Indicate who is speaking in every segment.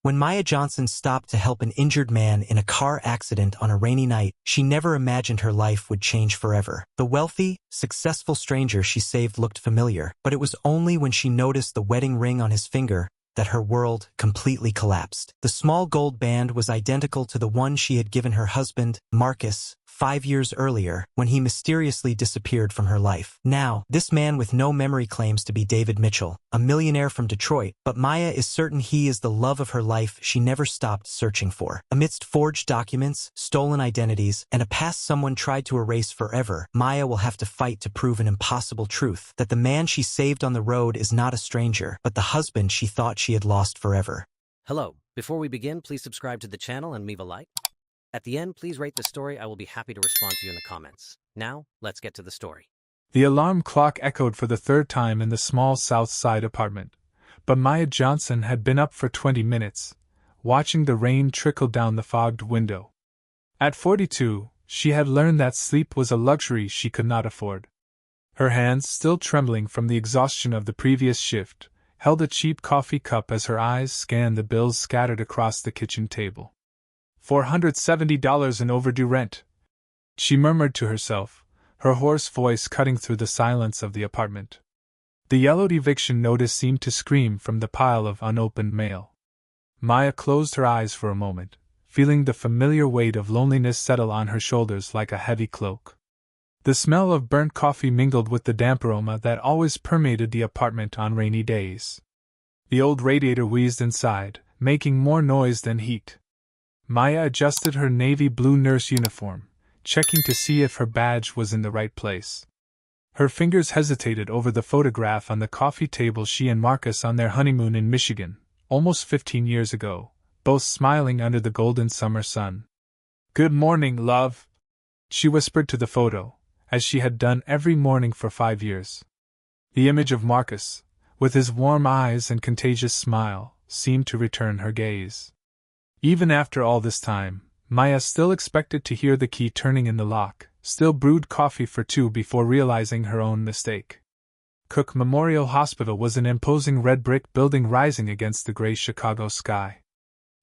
Speaker 1: When Maya Johnson stopped to help an injured man in a car accident on a rainy night, she never imagined her life would change forever. The wealthy, successful stranger she saved looked familiar, but it was only when she noticed the wedding ring on his finger that her world completely collapsed. The small gold band was identical to the one she had given her husband, Marcus, 5 years earlier, when he mysteriously disappeared from her life. Now, this man with no memory claims to be David Mitchell, a millionaire from Detroit, but Maya is certain he is the love of her life she never stopped searching for. Amidst forged documents, stolen identities, and a past someone tried to erase forever, Maya will have to fight to prove an impossible truth, that the man she saved on the road is not a stranger, but the husband she thought she had lost forever.
Speaker 2: Hello. Before we begin, please subscribe to the channel and leave a like. At the end, please rate the story. I will be happy to respond to you in the comments. Now, let's get to the story.
Speaker 3: The alarm clock echoed for the third time in the small South Side apartment, but Maya Johnson had been up for 20 minutes, watching the rain trickle down the fogged window. At 42, she had learned that sleep was a luxury she could not afford. Her hands, still trembling from the exhaustion of the previous shift, held a cheap coffee cup as her eyes scanned the bills scattered across the kitchen table. $470 in overdue rent, she murmured to herself, her hoarse voice cutting through the silence of the apartment. The yellowed eviction notice seemed to scream from the pile of unopened mail. Maya closed her eyes for a moment, feeling the familiar weight of loneliness settle on her shoulders like a heavy cloak. The smell of burnt coffee mingled with the damp aroma that always permeated the apartment on rainy days. The old radiator wheezed inside, making more noise than heat. Maya adjusted her navy blue nurse uniform, checking to see if her badge was in the right place. Her fingers hesitated over the photograph on the coffee table, she and Marcus on their honeymoon in Michigan, almost 15 years ago, both smiling under the golden summer sun. "Good morning, love," she whispered to the photo, as she had done every morning for 5 years. The image of Marcus, with his warm eyes and contagious smile, seemed to return her gaze. Even after all this time, Maya still expected to hear the key turning in the lock, still brewed coffee for two before realizing her own mistake. Cook Memorial Hospital was an imposing red brick building rising against the gray Chicago sky.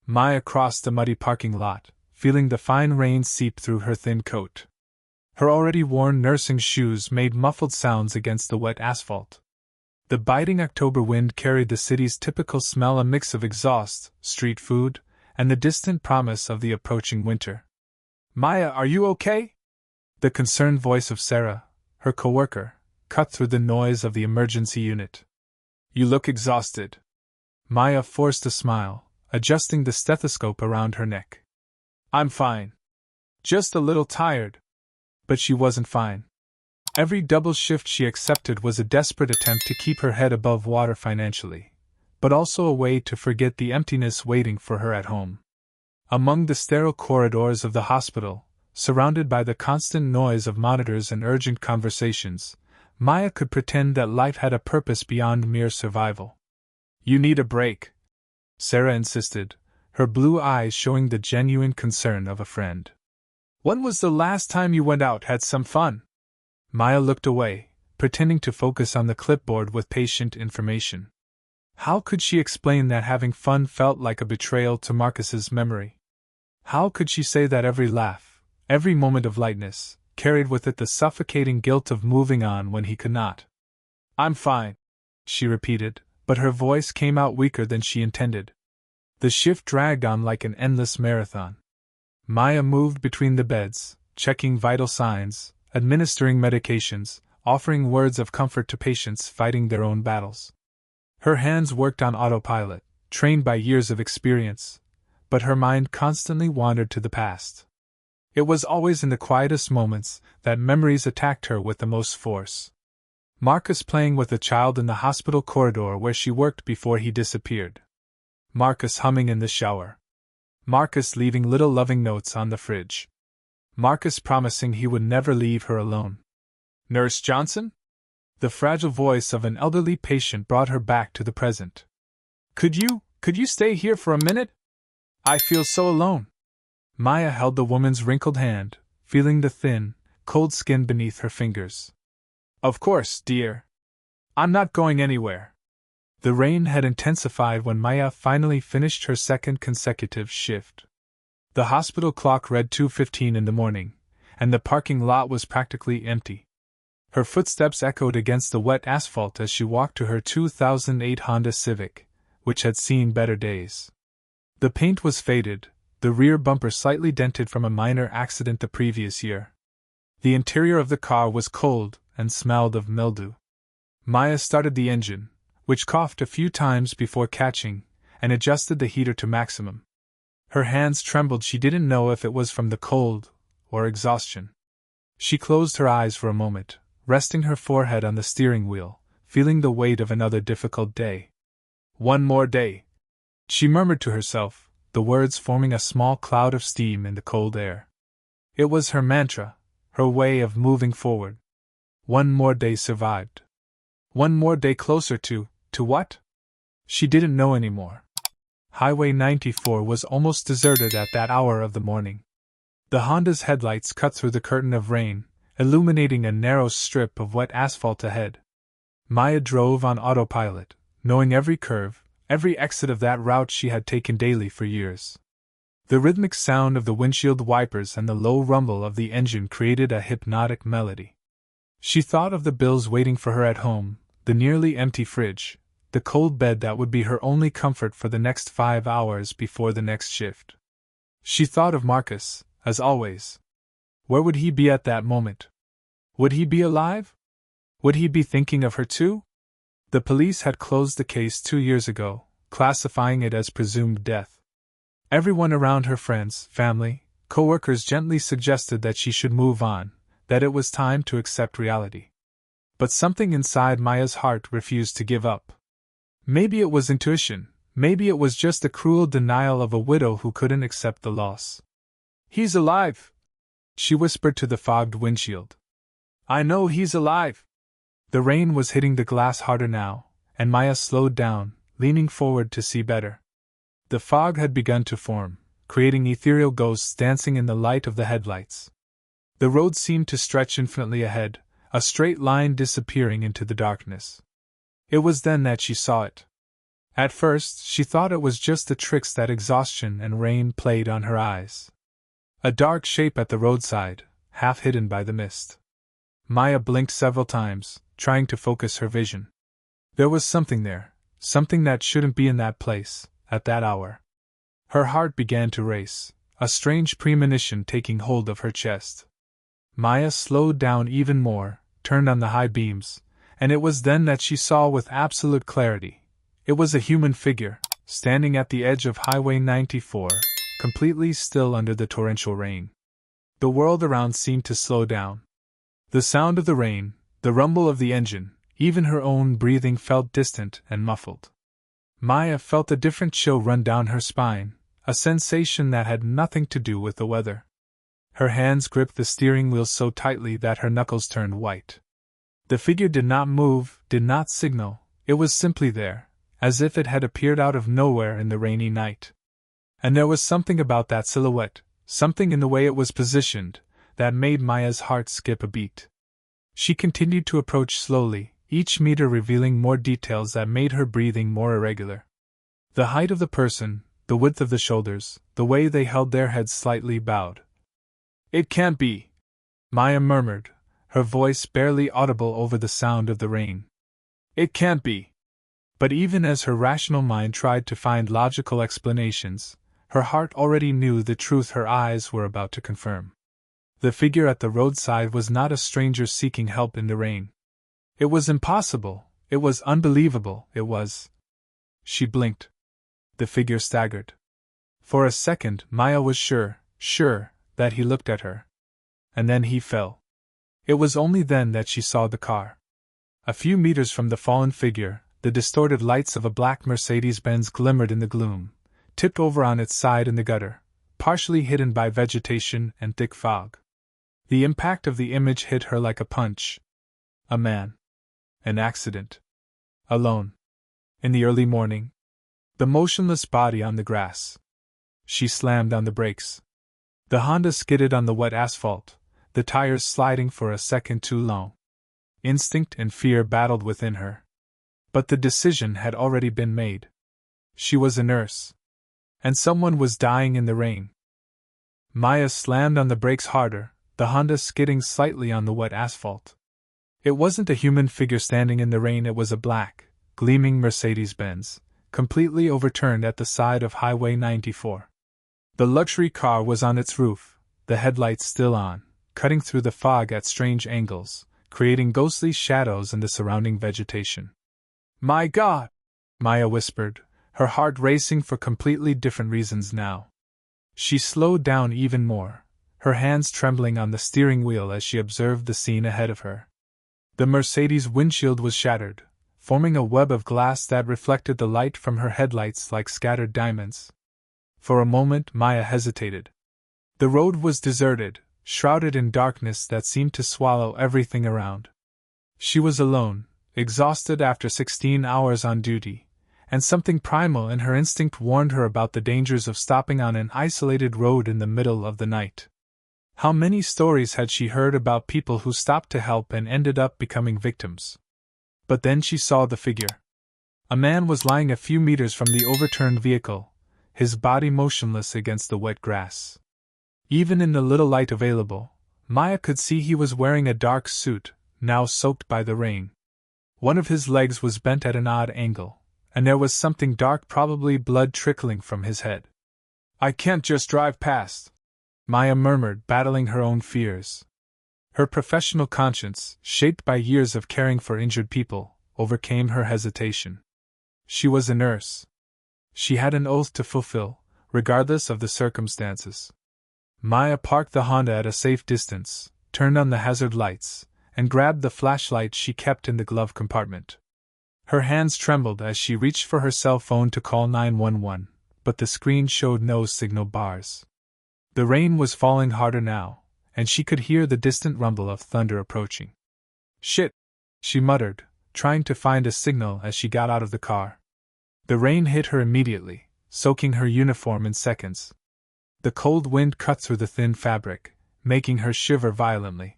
Speaker 3: Maya crossed the muddy parking lot, feeling the fine rain seep through her thin coat. Her already worn nursing shoes made muffled sounds against the wet asphalt. The biting October wind carried the city's typical smell, a mix of exhaust, street food, and the distant promise of the approaching winter. "Maya, are you okay?" The concerned voice of Sarah, her coworker, cut through the noise of the emergency unit. "You look exhausted." Maya forced a smile, adjusting the stethoscope around her neck. "I'm fine. Just a little tired." But she wasn't fine. Every double shift she accepted was a desperate attempt to keep her head above water financially, but also a way to forget the emptiness waiting for her at home. Among the sterile corridors of the hospital, surrounded by the constant noise of monitors and urgent conversations, Maya could pretend that life had a purpose beyond mere survival. "You need a break," Sarah insisted, her blue eyes showing the genuine concern of a friend. "When was the last time you went out, had some fun?" Maya looked away, pretending to focus on the clipboard with patient information. How could she explain that having fun felt like a betrayal to Marcus's memory? How could she say that every laugh, every moment of lightness, carried with it the suffocating guilt of moving on when he could not? "I'm fine," she repeated, but her voice came out weaker than she intended. The shift dragged on like an endless marathon. Maya moved between the beds, checking vital signs, administering medications, offering words of comfort to patients fighting their own battles. Her hands worked on autopilot, trained by years of experience, but her mind constantly wandered to the past. It was always in the quietest moments that memories attacked her with the most force. Marcus playing with a child in the hospital corridor where she worked before he disappeared. Marcus humming in the shower. Marcus leaving little loving notes on the fridge. Marcus promising he would never leave her alone. "Nurse Johnson?" The fragile voice of an elderly patient brought her back to the present. Could you stay here for a minute? I feel so alone." Maya held the woman's wrinkled hand, feeling the thin, cold skin beneath her fingers. "Of course, dear. I'm not going anywhere." The rain had intensified when Maya finally finished her second consecutive shift. The hospital clock read 2:15 in the morning, and the parking lot was practically empty. Her footsteps echoed against the wet asphalt as she walked to her 2008 Honda Civic, which had seen better days. The paint was faded, the rear bumper slightly dented from a minor accident the previous year. The interior of the car was cold and smelled of mildew. Maya started the engine, which coughed a few times before catching, and adjusted the heater to maximum. Her hands trembled. She didn't know if it was from the cold or exhaustion. She closed her eyes for a moment, resting her forehead on the steering wheel, feeling the weight of another difficult day. One more day, she murmured to herself, the words forming a small cloud of steam in the cold air. It was her mantra, her way of moving forward. One more day survived. One more day closer to what? She didn't know anymore. Highway 94 was almost deserted at that hour of the morning. The Honda's headlights cut through the curtain of rain, illuminating a narrow strip of wet asphalt ahead. Maya drove on autopilot, knowing every curve, every exit of that route she had taken daily for years. The rhythmic sound of the windshield wipers and the low rumble of the engine created a hypnotic melody. She thought of the bills waiting for her at home, the nearly empty fridge, the cold bed that would be her only comfort for the next 5 hours before the next shift. She thought of Marcus, as always. Where would he be at that moment? Would he be alive? Would he be thinking of her too? The police had closed the case 2 years ago, classifying it as presumed death. Everyone around her, friends, family, co-workers, gently suggested that she should move on, that it was time to accept reality. But something inside Maya's heart refused to give up. Maybe it was intuition, maybe it was just the cruel denial of a widow who couldn't accept the loss. "He's alive," she whispered to the fogged windshield. "I know he's alive." The rain was hitting the glass harder now, and Maya slowed down, leaning forward to see better. The fog had begun to form, creating ethereal ghosts dancing in the light of the headlights. The road seemed to stretch infinitely ahead, a straight line disappearing into the darkness. It was then that she saw it. At first, she thought it was just the tricks that exhaustion and rain played on her eyes. A dark shape at the roadside, half hidden by the mist. Maya blinked several times, trying to focus her vision. There was something there, something that shouldn't be in that place, at that hour. Her heart began to race, a strange premonition taking hold of her chest. Maya slowed down even more, turned on the high beams, and it was then that she saw with absolute clarity. It was a human figure, standing at the edge of Highway 94, completely still under the torrential rain. The world around seemed to slow down. The sound of the rain, the rumble of the engine, even her own breathing felt distant and muffled. Maya felt a different chill run down her spine, a sensation that had nothing to do with the weather. Her hands gripped the steering wheel so tightly that her knuckles turned white. The figure did not move, did not signal, it was simply there, as if it had appeared out of nowhere in the rainy night. And there was something about that silhouette, something in the way it was positioned, that made Maya's heart skip a beat. She continued to approach slowly, each meter revealing more details that made her breathing more irregular. The height of the person, the width of the shoulders, the way they held their heads slightly bowed. "It can't be," Maya murmured, her voice barely audible over the sound of the rain. "It can't be." But even as her rational mind tried to find logical explanations, her heart already knew the truth her eyes were about to confirm. The figure at the roadside was not a stranger seeking help in the rain. It was impossible, it was unbelievable, it was. She blinked. The figure staggered. For a second, Maya was sure that he looked at her. And then he fell. It was only then that she saw the car. A few meters from the fallen figure, the distorted lights of a black Mercedes-Benz glimmered in the gloom, tipped over on its side in the gutter, partially hidden by vegetation and thick fog. The impact of the image hit her like a punch. A man. An accident. Alone. In the early morning. The motionless body on the grass. She slammed on the brakes. The Honda skidded on the wet asphalt, the tires sliding for a second too long. Instinct and fear battled within her. But the decision had already been made. She was a nurse. And someone was dying in the rain. Maya slammed on the brakes harder, the Honda skidding slightly on the wet asphalt. It wasn't a human figure standing in the rain, it was a black, gleaming Mercedes-Benz, completely overturned at the side of Highway 94. The luxury car was on its roof, the headlights still on, cutting through the fog at strange angles, creating ghostly shadows in the surrounding vegetation. "My God!" Maya whispered, her heart racing for completely different reasons now. She slowed down even more, her hands trembling on the steering wheel as she observed the scene ahead of her. The Mercedes' windshield was shattered, forming a web of glass that reflected the light from her headlights like scattered diamonds. For a moment Maya hesitated. The road was deserted, shrouded in darkness that seemed to swallow everything around. She was alone, exhausted after 16 hours on duty, and something primal in her instinct warned her about the dangers of stopping on an isolated road in the middle of the night. How many stories had she heard about people who stopped to help and ended up becoming victims? But then she saw the figure. A man was lying a few meters from the overturned vehicle, his body motionless against the wet grass. Even in the little light available, Maya could see he was wearing a dark suit, now soaked by the rain. One of his legs was bent at an odd angle, and there was something dark, probably blood, trickling from his head. "I can't just drive past," Maya murmured, battling her own fears. Her professional conscience, shaped by years of caring for injured people, overcame her hesitation. She was a nurse. She had an oath to fulfill, regardless of the circumstances. Maya parked the Honda at a safe distance, turned on the hazard lights, and grabbed the flashlight she kept in the glove compartment. Her hands trembled as she reached for her cell phone to call 911, but the screen showed no signal bars. The rain was falling harder now, and she could hear the distant rumble of thunder approaching. "Shit," she muttered, trying to find a signal as she got out of the car. The rain hit her immediately, soaking her uniform in seconds. The cold wind cut through the thin fabric, making her shiver violently.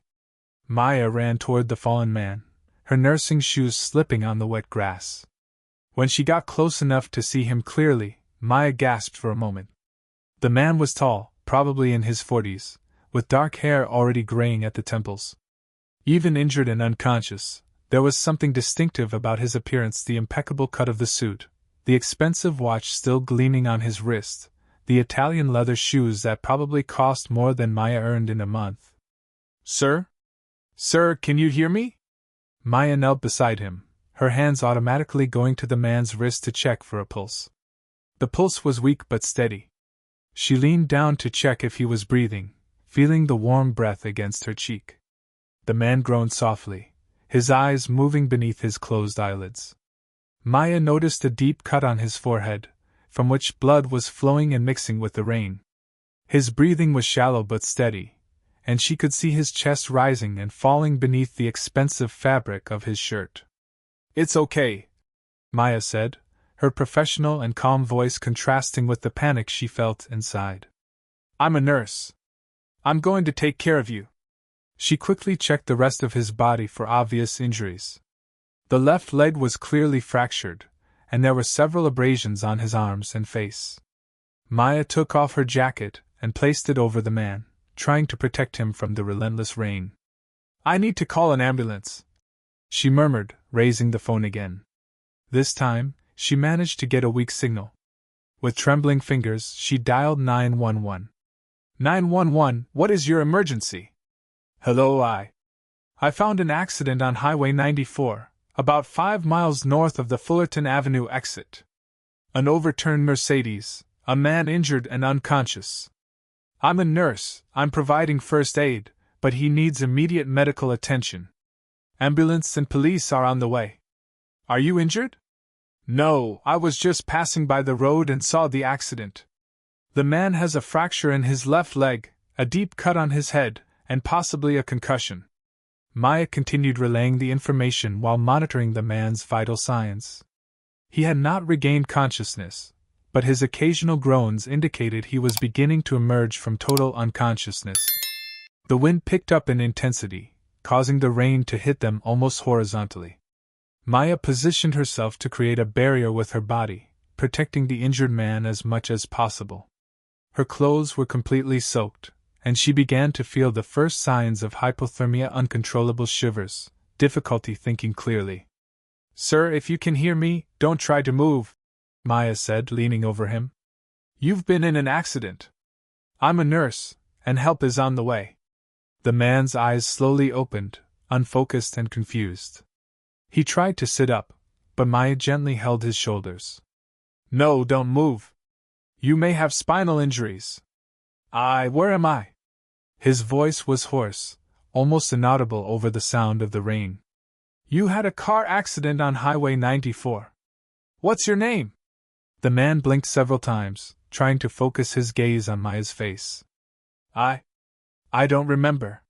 Speaker 3: Maya ran toward the fallen man, her nursing shoes slipping on the wet grass. When she got close enough to see him clearly, Maya gasped for a moment. The man was tall, probably in his 40s, with dark hair already graying at the temples. Even injured and unconscious, there was something distinctive about his appearance: the impeccable cut of the suit, the expensive watch still gleaming on his wrist, the Italian leather shoes that probably cost more than Maya earned in a month. "Sir? Sir, can you hear me?" Maya knelt beside him, her hands automatically going to the man's wrist to check for a pulse. The pulse was weak but steady. She leaned down to check if he was breathing, feeling the warm breath against her cheek. The man groaned softly, his eyes moving beneath his closed eyelids. Maya noticed a deep cut on his forehead, from which blood was flowing and mixing with the rain. His breathing was shallow but steady, and she could see his chest rising and falling beneath the expensive fabric of his shirt. "It's okay," Maya said, her professional and calm voice contrasting with the panic she felt inside. "I'm a nurse. I'm going to take care of you." She quickly checked the rest of his body for obvious injuries. The left leg was clearly fractured, and there were several abrasions on his arms and face. Maya took off her jacket and placed it over the man, trying to protect him from the relentless rain. "I need to call an ambulance," she murmured, raising the phone again. This time, she managed to get a weak signal. With trembling fingers, she dialed 911. 911, what is your emergency?" "Hello, I found an accident on Highway 94, about 5 miles north of the Fullerton Avenue exit. An overturned Mercedes, a man injured and unconscious. I'm a nurse, I'm providing first aid, but he needs immediate medical attention. Ambulance and police are on the way. Are you injured?" "No, I was just passing by the road and saw the accident. The man has a fracture in his left leg, a deep cut on his head, and possibly a concussion." Maya continued relaying the information while monitoring the man's vital signs. He had not regained consciousness, but his occasional groans indicated he was beginning to emerge from total unconsciousness. The wind picked up in intensity, causing the rain to hit them almost horizontally. Maya positioned herself to create a barrier with her body, protecting the injured man as much as possible. Her clothes were completely soaked, and she began to feel the first signs of hypothermia, uncontrollable shivers, difficulty thinking clearly. "Sir, if you can hear me, don't try to move," Maya said, leaning over him. "You've been in an accident. I'm a nurse, and help is on the way." The man's eyes slowly opened, unfocused and confused. He tried to sit up, but Maya gently held his shoulders. "No, don't move. You may have spinal injuries." Where am I?" His voice was hoarse, almost inaudible over the sound of the rain. "You had a car accident on Highway 94. What's your name?" The man blinked several times, trying to focus his gaze on Maya's face. I don't remember.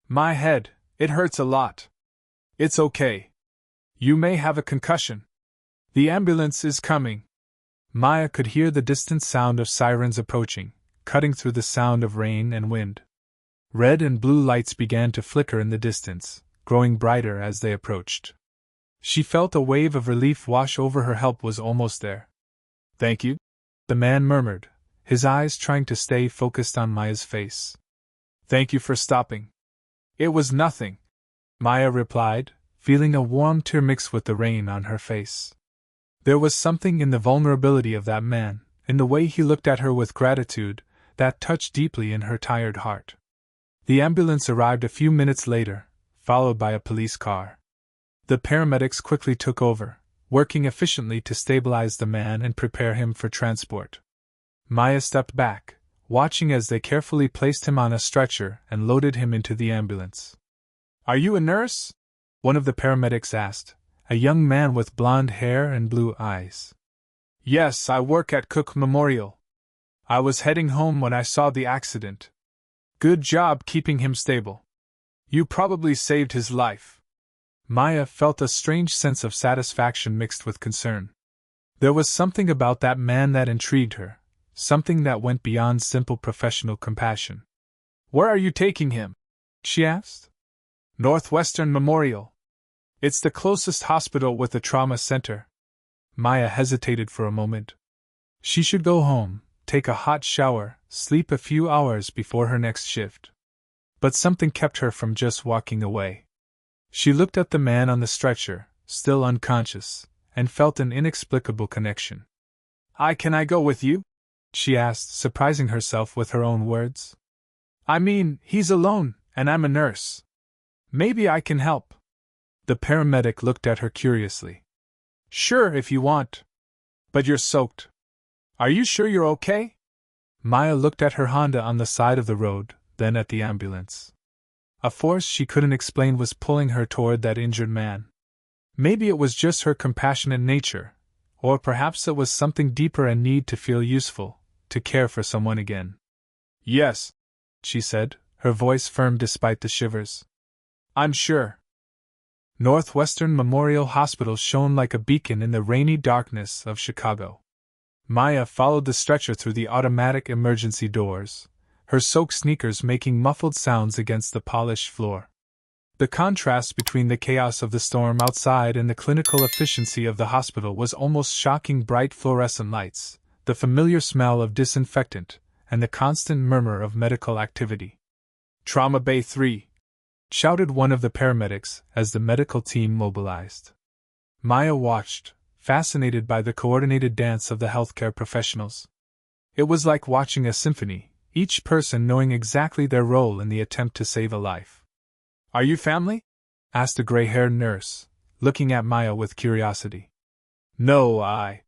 Speaker 3: My head, it hurts a lot." "It's okay. You may have a concussion. The ambulance is coming." Maya could hear the distant sound of sirens approaching, cutting through the sound of rain and wind. Red and blue lights began to flicker in the distance, growing brighter as they approached. She felt a wave of relief wash over her. Help was almost there. "Thank you," the man murmured, his eyes trying to stay focused on Maya's face. "Thank you for stopping." "It was nothing," Maya replied, feeling a warm tear mix with the rain on her face. There was something in the vulnerability of that man, in the way he looked at her with gratitude, that touched deeply in her tired heart. The ambulance arrived a few minutes later, followed by a police car. The paramedics quickly took over, working efficiently to stabilize the man and prepare him for transport. Maya stepped back, watching as they carefully placed him on a stretcher and loaded him into the ambulance. "Are you a nurse?" one of the paramedics asked, a young man with blonde hair and blue eyes. "Yes, I work at Cook Memorial. I was heading home when I saw the accident. Good job keeping him stable. You probably saved his life." Maya felt a strange sense of satisfaction mixed with concern. There was something about that man that intrigued her, something that went beyond simple professional compassion. "Where are you taking him?" she asked. "Northwestern Memorial. It's the closest hospital with a trauma center." Maya hesitated for a moment. She should go home, take a hot shower, sleep a few hours before her next shift. But something kept her from just walking away. She looked at the man on the stretcher, still unconscious, and felt an inexplicable connection. Can I go with you?" she asked, surprising herself with her own words. "I mean, he's alone, and I'm a nurse. Maybe I can help." The paramedic looked at her curiously. "Sure, if you want. But you're soaked. Are you sure you're okay?" Maya looked at her Honda on the side of the road, then at the ambulance. A force she couldn't explain was pulling her toward that injured man. Maybe it was just her compassionate nature, or perhaps it was something deeper, a need to feel useful, to care for someone again. "Yes," she said, her voice firm despite the shivers. "I'm sure." Northwestern Memorial Hospital shone like a beacon in the rainy darkness of Chicago. Maya followed the stretcher through the automatic emergency doors, her soaked sneakers making muffled sounds against the polished floor. The contrast between the chaos of the storm outside and the clinical efficiency of the hospital was almost shocking. Bright fluorescent lights, the familiar smell of disinfectant, and the constant murmur of medical activity. "Trauma Bay 3! Shouted one of the paramedics as the medical team mobilized. Maya watched, fascinated by the coordinated dance of the healthcare professionals. It was like watching a symphony, each person knowing exactly their role in the attempt to save a life. "Are you family?" asked a gray-haired nurse, looking at Maya with curiosity. "No, I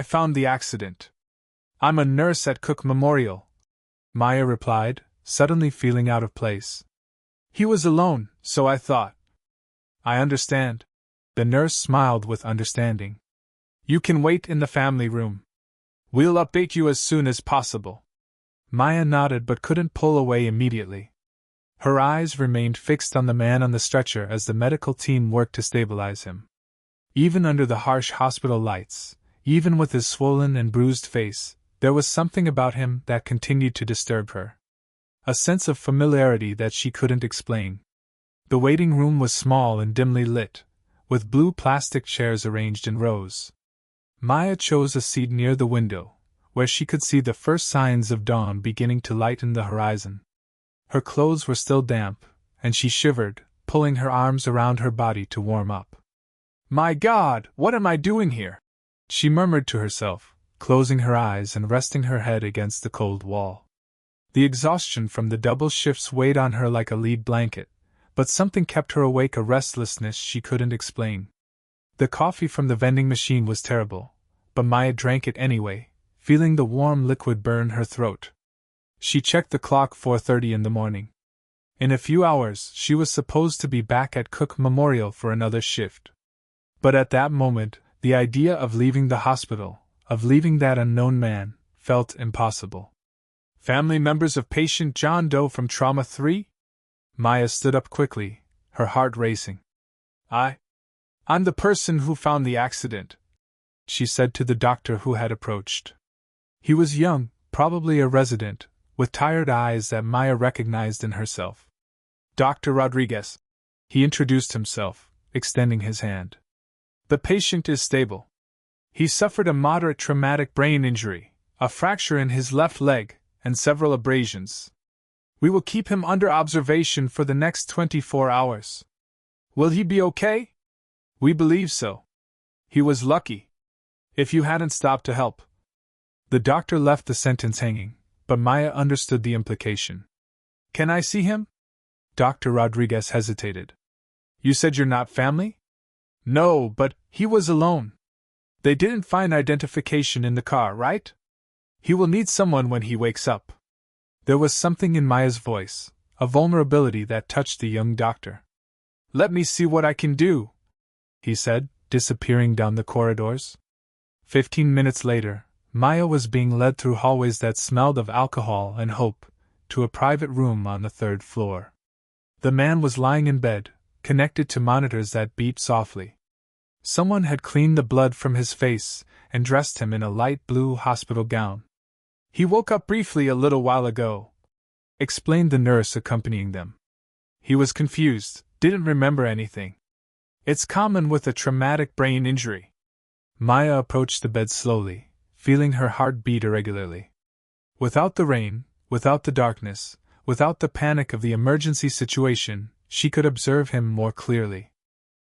Speaker 3: found the accident. I'm a nurse at Cook Memorial," Maya replied, suddenly feeling out of place. "He was alone, so I thought." "I understand." The nurse smiled with understanding. "You can wait in the family room. We'll update you as soon as possible." Maya nodded but couldn't pull away immediately. Her eyes remained fixed on the man on the stretcher as the medical team worked to stabilize him. Even under the harsh hospital lights, even with his swollen and bruised face, there was something about him that continued to disturb her. A sense of familiarity that she couldn't explain. The waiting room was small and dimly lit, with blue plastic chairs arranged in rows. Maya chose a seat near the window, where she could see the first signs of dawn beginning to lighten the horizon. Her clothes were still damp, and she shivered, pulling her arms around her body to warm up. "My God, what am I doing here?" she murmured to herself, closing her eyes and resting her head against the cold wall. The exhaustion from the double shifts weighed on her like a lead blanket, but something kept her awake, a restlessness she couldn't explain. The coffee from the vending machine was terrible, but Maya drank it anyway, feeling the warm liquid burn her throat. She checked the clock, 4:30 in the morning. In a few hours, she was supposed to be back at Cook Memorial for another shift. But at that moment, the idea of leaving the hospital, of leaving that unknown man, felt impossible. "Family members of patient John Doe from Trauma 3? Maya stood up quickly, her heart racing. I'm the person who found the accident," she said to the doctor who had approached. He was young, probably a resident, with tired eyes that Maya recognized in herself. "Dr. Rodriguez." He introduced himself, extending his hand. "The patient is stable. He suffered a moderate traumatic brain injury, a fracture in his left leg, and several abrasions. We will keep him under observation for the next 24 hours. Will he be okay? We believe so. He was lucky. If you hadn't stopped to help." The doctor left the sentence hanging, but Maya understood the implication. "Can I see him?" Dr. Rodriguez hesitated. "You said you're not family?" "No, but he was alone. They didn't find identification in the car, right? He will need someone when he wakes up." There was something in Maya's voice, a vulnerability that touched the young doctor. "Let me see what I can do," he said, disappearing down the corridors. 15 minutes later, Maya was being led through hallways that smelled of alcohol and hope, to a private room on the 3rd floor. The man was lying in bed, connected to monitors that beeped softly. Someone had cleaned the blood from his face and dressed him in a light blue hospital gown. "He woke up briefly a little while ago," explained the nurse accompanying them. "He was confused, didn't remember anything. It's common with a traumatic brain injury." Maya approached the bed slowly, feeling her heart beat irregularly. Without the rain, without the darkness, without the panic of the emergency situation, she could observe him more clearly.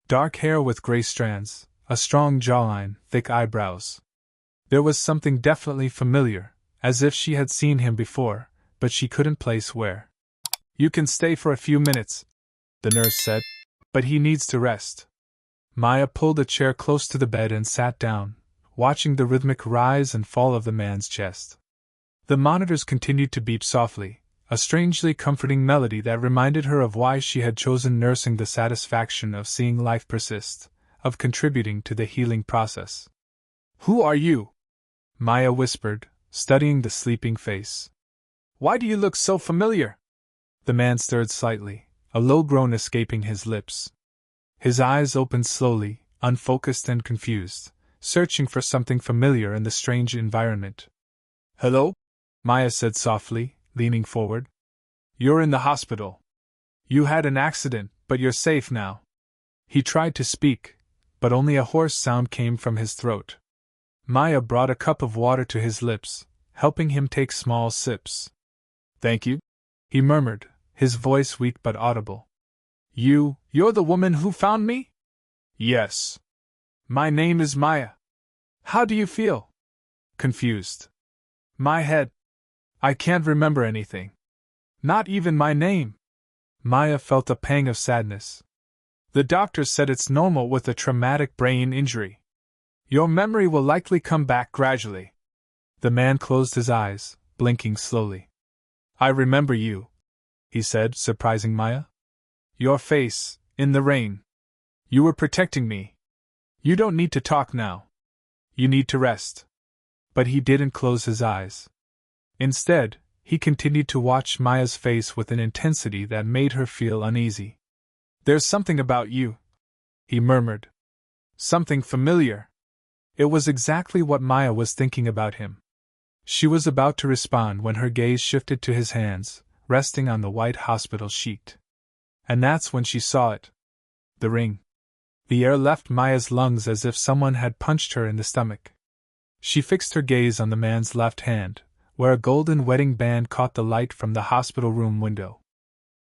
Speaker 3: Dark hair with gray strands, a strong jawline, thick eyebrows. There was something definitely familiar, as if she had seen him before, but she couldn't place where. "You can stay for a few minutes," the nurse said, "but he needs to rest." Maya pulled a chair close to the bed and sat down, watching the rhythmic rise and fall of the man's chest. The monitors continued to beep softly, a strangely comforting melody that reminded her of why she had chosen nursing, the satisfaction of seeing life persist, of contributing to the healing process. "Who are you?" Maya whispered, studying the sleeping face. "Why do you look so familiar?" The man stirred slightly, a low groan escaping his lips. His eyes opened slowly, unfocused and confused, searching for something familiar in the strange environment. "Hello?" Maya said softly, leaning forward. "You're in the hospital. You had an accident, but you're safe now." He tried to speak, but only a hoarse sound came from his throat. Maya brought a cup of water to his lips, helping him take small sips. "Thank you," he murmured, his voice weak but audible. You're the woman who found me?" "Yes. My name is Maya." "How do you feel?" "Confused. My head. I can't remember anything. Not even my name." Maya felt a pang of sadness. "The doctor said it's normal with a traumatic brain injury. Your memory will likely come back gradually." The man closed his eyes, blinking slowly. "I remember you," he said, surprising Maya. "Your face, in the rain. You were protecting me. You don't need to talk now. You need to rest." But he didn't close his eyes. Instead, he continued to watch Maya's face with an intensity that made her feel uneasy. "There's something about you," he murmured. "Something familiar." It was exactly what Maya was thinking about him. She was about to respond when her gaze shifted to his hands, resting on the white hospital sheet. And that's when she saw it. The ring. The air left Maya's lungs as if someone had punched her in the stomach. She fixed her gaze on the man's left hand, where a golden wedding band caught the light from the hospital room window.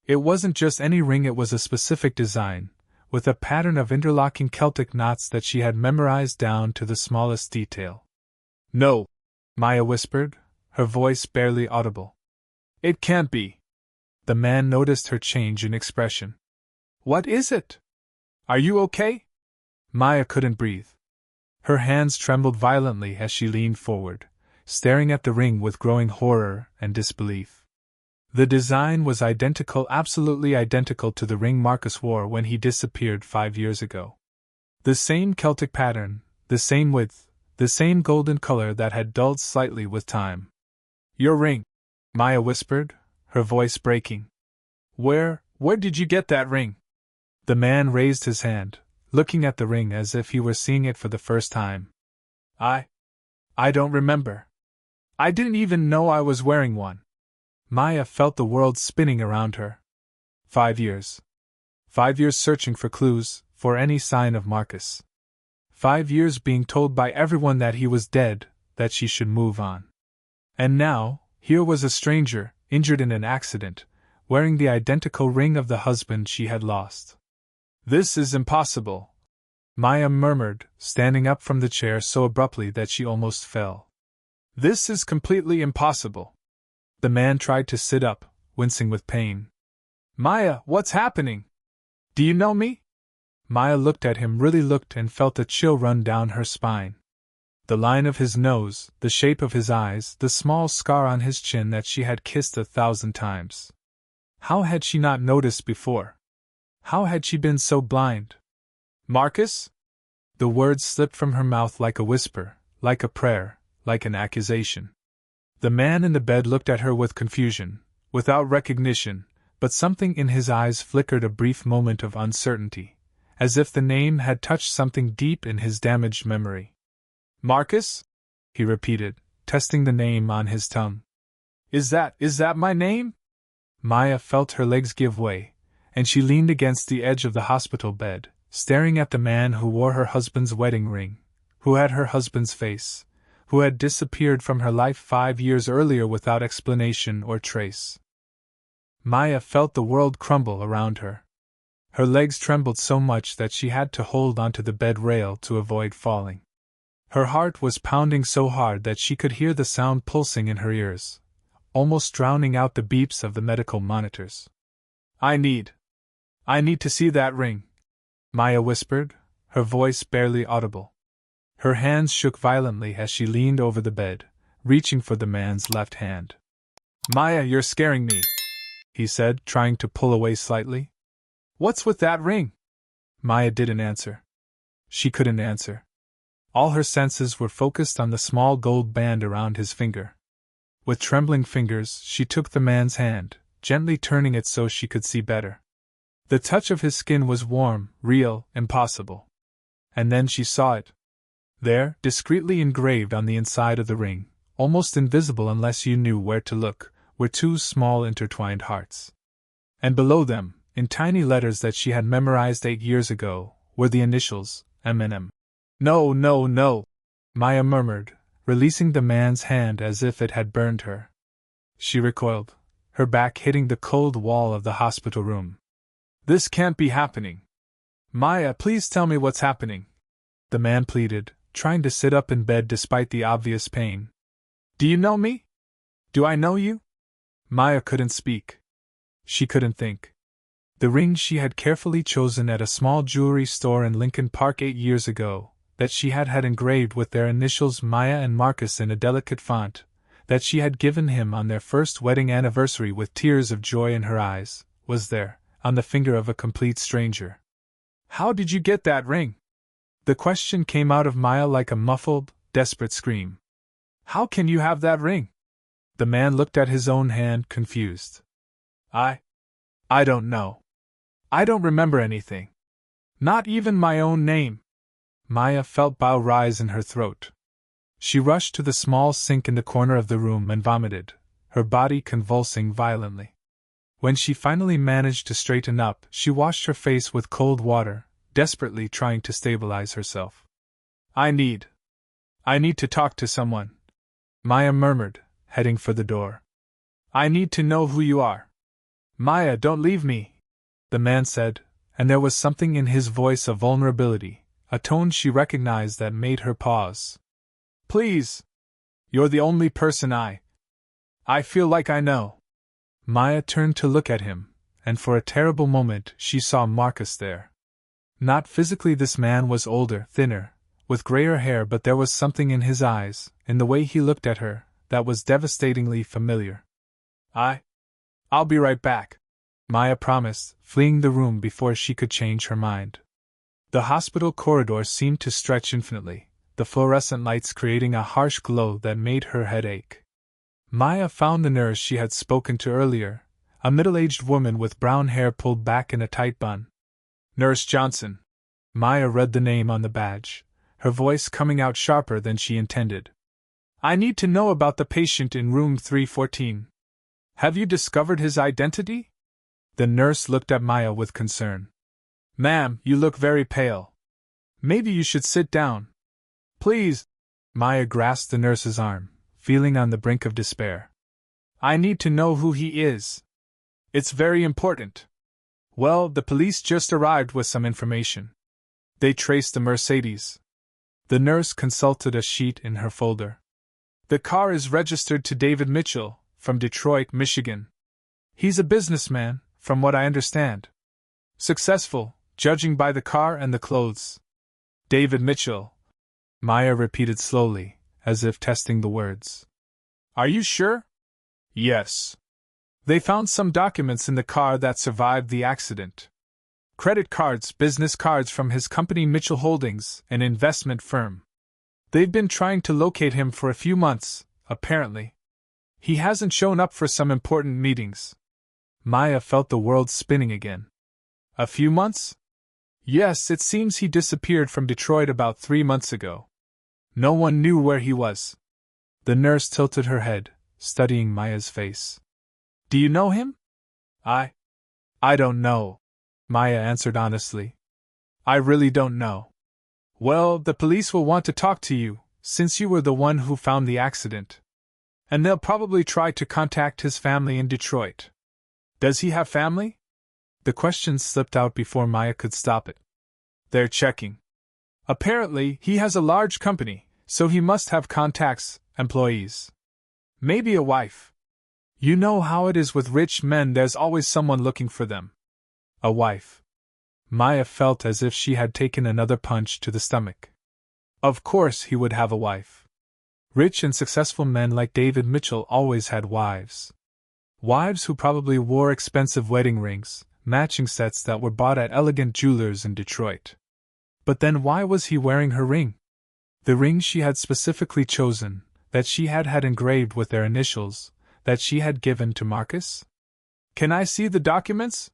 Speaker 3: It wasn't just any ring, it was a specific design, with a pattern of interlocking Celtic knots that she had memorized down to the smallest detail. "No," Maya whispered, her voice barely audible. "It can't be." The man noticed her change in expression. "What is it? Are you okay?" Maya couldn't breathe. Her hands trembled violently as she leaned forward, staring at the ring with growing horror and disbelief. The design was identical, absolutely identical to the ring Marcus wore when he disappeared 5 years ago. The same Celtic pattern, the same width, the same golden color that had dulled slightly with time. "Your ring," Maya whispered, her voice breaking. Where did you get that ring?" The man raised his hand, looking at the ring as if he were seeing it for the first time. I don't remember. I didn't even know I was wearing one." Maya felt the world spinning around her. 5 years. 5 years searching for clues, for any sign of Marcus. 5 years being told by everyone that he was dead, that she should move on. And now, here was a stranger, injured in an accident, wearing the identical ring of the husband she had lost. "This is impossible," Maya murmured, standing up from the chair so abruptly that she almost fell. "This is completely impossible." The man tried to sit up, wincing with pain. "Maya, what's happening? Do you know me?" Maya looked at him, really looked, and felt a chill run down her spine. The line of his nose, the shape of his eyes, the small scar on his chin that she had kissed 1,000 times. How had she not noticed before? How had she been so blind? "Marcus?" The words slipped from her mouth like a whisper, like a prayer, like an accusation. The man in the bed looked at her with confusion, without recognition, but something in his eyes flickered a brief moment of uncertainty, as if the name had touched something deep in his damaged memory. "Marcus?" he repeated, testing the name on his tongue. Is that my name?" Maya felt her legs give way, and she leaned against the edge of the hospital bed, staring at the man who wore her husband's wedding ring, who had her husband's face, who had disappeared from her life 5 years earlier without explanation or trace. Maya felt the world crumble around her. Her legs trembled so much that she had to hold onto the bed rail to avoid falling. Her heart was pounding so hard that she could hear the sound pulsing in her ears, almost drowning out the beeps of the medical monitors. I need to see that ring," Maya whispered, her voice barely audible. Her hands shook violently as she leaned over the bed, reaching for the man's left hand. "Maya, you're scaring me," he said, trying to pull away slightly. "What's with that ring?" Maya didn't answer. She couldn't answer. All her senses were focused on the small gold band around his finger. With trembling fingers, she took the man's hand, gently turning it so she could see better. The touch of his skin was warm, real, impossible. And then she saw it. There, discreetly engraved on the inside of the ring, almost invisible unless you knew where to look, were 2 small intertwined hearts. And below them, in tiny letters that she had memorized 8 years ago, were the initials, M&M. "No, no, no," Maya murmured, releasing the man's hand as if it had burned her. She recoiled, her back hitting the cold wall of the hospital room. "This can't be happening. Maya, please tell me what's happening," the man pleaded, trying to sit up in bed despite the obvious pain. "Do you know me? Do I know you?" Maya couldn't speak. She couldn't think. The ring she had carefully chosen at a small jewelry store in Lincoln Park 8 years ago, that she had had engraved with their initials Maya and Marcus in a delicate font, that she had given him on their first wedding anniversary with tears of joy in her eyes, was there, on the finger of a complete stranger. "How did you get that ring?" The question came out of Maya like a muffled, desperate scream. "How can you have that ring?" The man looked at his own hand, confused. I don't know. I don't remember anything. Not even my own name." Maya felt bile rise in her throat. She rushed to the small sink in the corner of the room and vomited, her body convulsing violently. When she finally managed to straighten up, she washed her face with cold water, desperately trying to stabilize herself. I need to talk to someone, Maya murmured, heading for the door. I need to know who you are. Maya, don't leave me, the man said, and there was something in his voice of vulnerability, a tone she recognized that made her pause. Please. You're the only person I feel like I know. Maya turned to look at him, and for a terrible moment she saw Marcus there. Not physically, this man was older, thinner, with grayer hair, but there was something in his eyes, in the way he looked at her, that was devastatingly familiar. I'll be right back, Maya promised, fleeing the room before she could change her mind. The hospital corridor seemed to stretch infinitely, the fluorescent lights creating a harsh glow that made her head ache. Maya found the nurse she had spoken to earlier, a middle-aged woman with brown hair pulled back in a tight bun. Nurse Johnson. Maya read the name on the badge, her voice coming out sharper than she intended. I need to know about the patient in room 314. Have you discovered his identity? The nurse looked at Maya with concern. Ma'am, you look very pale. Maybe you should sit down. Please. Maya grasped the nurse's arm, feeling on the brink of despair. I need to know who he is. It's very important. Well, the police just arrived with some information. They traced the Mercedes. The nurse consulted a sheet in her folder. The car is registered to David Mitchell, from Detroit, Michigan. He's a businessman, from what I understand. Successful, judging by the car and the clothes. David Mitchell. Maya repeated slowly, as if testing the words. Are you sure? Yes. They found some documents in the car that survived the accident. Credit cards, business cards from his company Mitchell Holdings, an investment firm. They've been trying to locate him for a few months, apparently. He hasn't shown up for some important meetings. Maya felt the world spinning again. A few months? Yes, it seems he disappeared from Detroit about 3 months ago. No one knew where he was. The nurse tilted her head, studying Maya's face. Do you know him? I don't know, Maya answered honestly. I really don't know. Well, the police will want to talk to you, since you were the one who found the accident. And they'll probably try to contact his family in Detroit. Does he have family? The question slipped out before Maya could stop it. They're checking. Apparently, he has a large company, so he must have contacts, employees. Maybe a wife. You know how it is with rich men, there's always someone looking for them. A wife. Maya felt as if she had taken another punch to the stomach. Of course he would have a wife. Rich and successful men like David Mitchell always had wives. Wives who probably wore expensive wedding rings, matching sets that were bought at elegant jewelers in Detroit. But then why was he wearing her ring? The ring she had specifically chosen, that she had had engraved with their initials, that she had given to Marcus? Can I see the documents?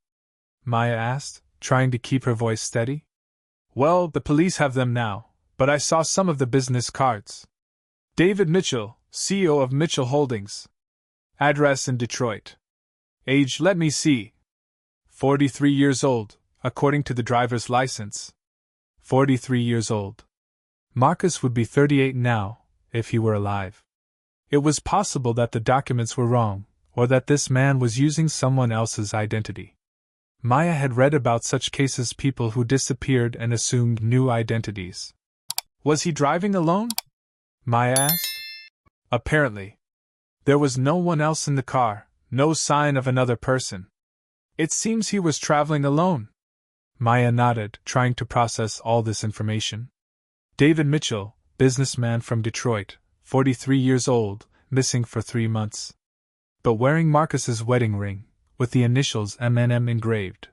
Speaker 3: Maya asked, trying to keep her voice steady. Well, the police have them now, but I saw some of the business cards. David Mitchell, CEO of Mitchell Holdings. Address in Detroit. Age, let me see. 43 years old, according to the driver's license. 43 years old. Marcus would be 38 now, if he were alive. It was possible that the documents were wrong, or that this man was using someone else's identity. Maya had read about such cases, people who disappeared and assumed new identities. Was he driving alone? Maya asked. Apparently. There was no one else in the car, no sign of another person. It seems he was traveling alone. Maya nodded, trying to process all this information. David Mitchell, businessman from Detroit, 43 years old, missing for 3 months. But wearing Marcus's wedding ring, with the initials M&M engraved.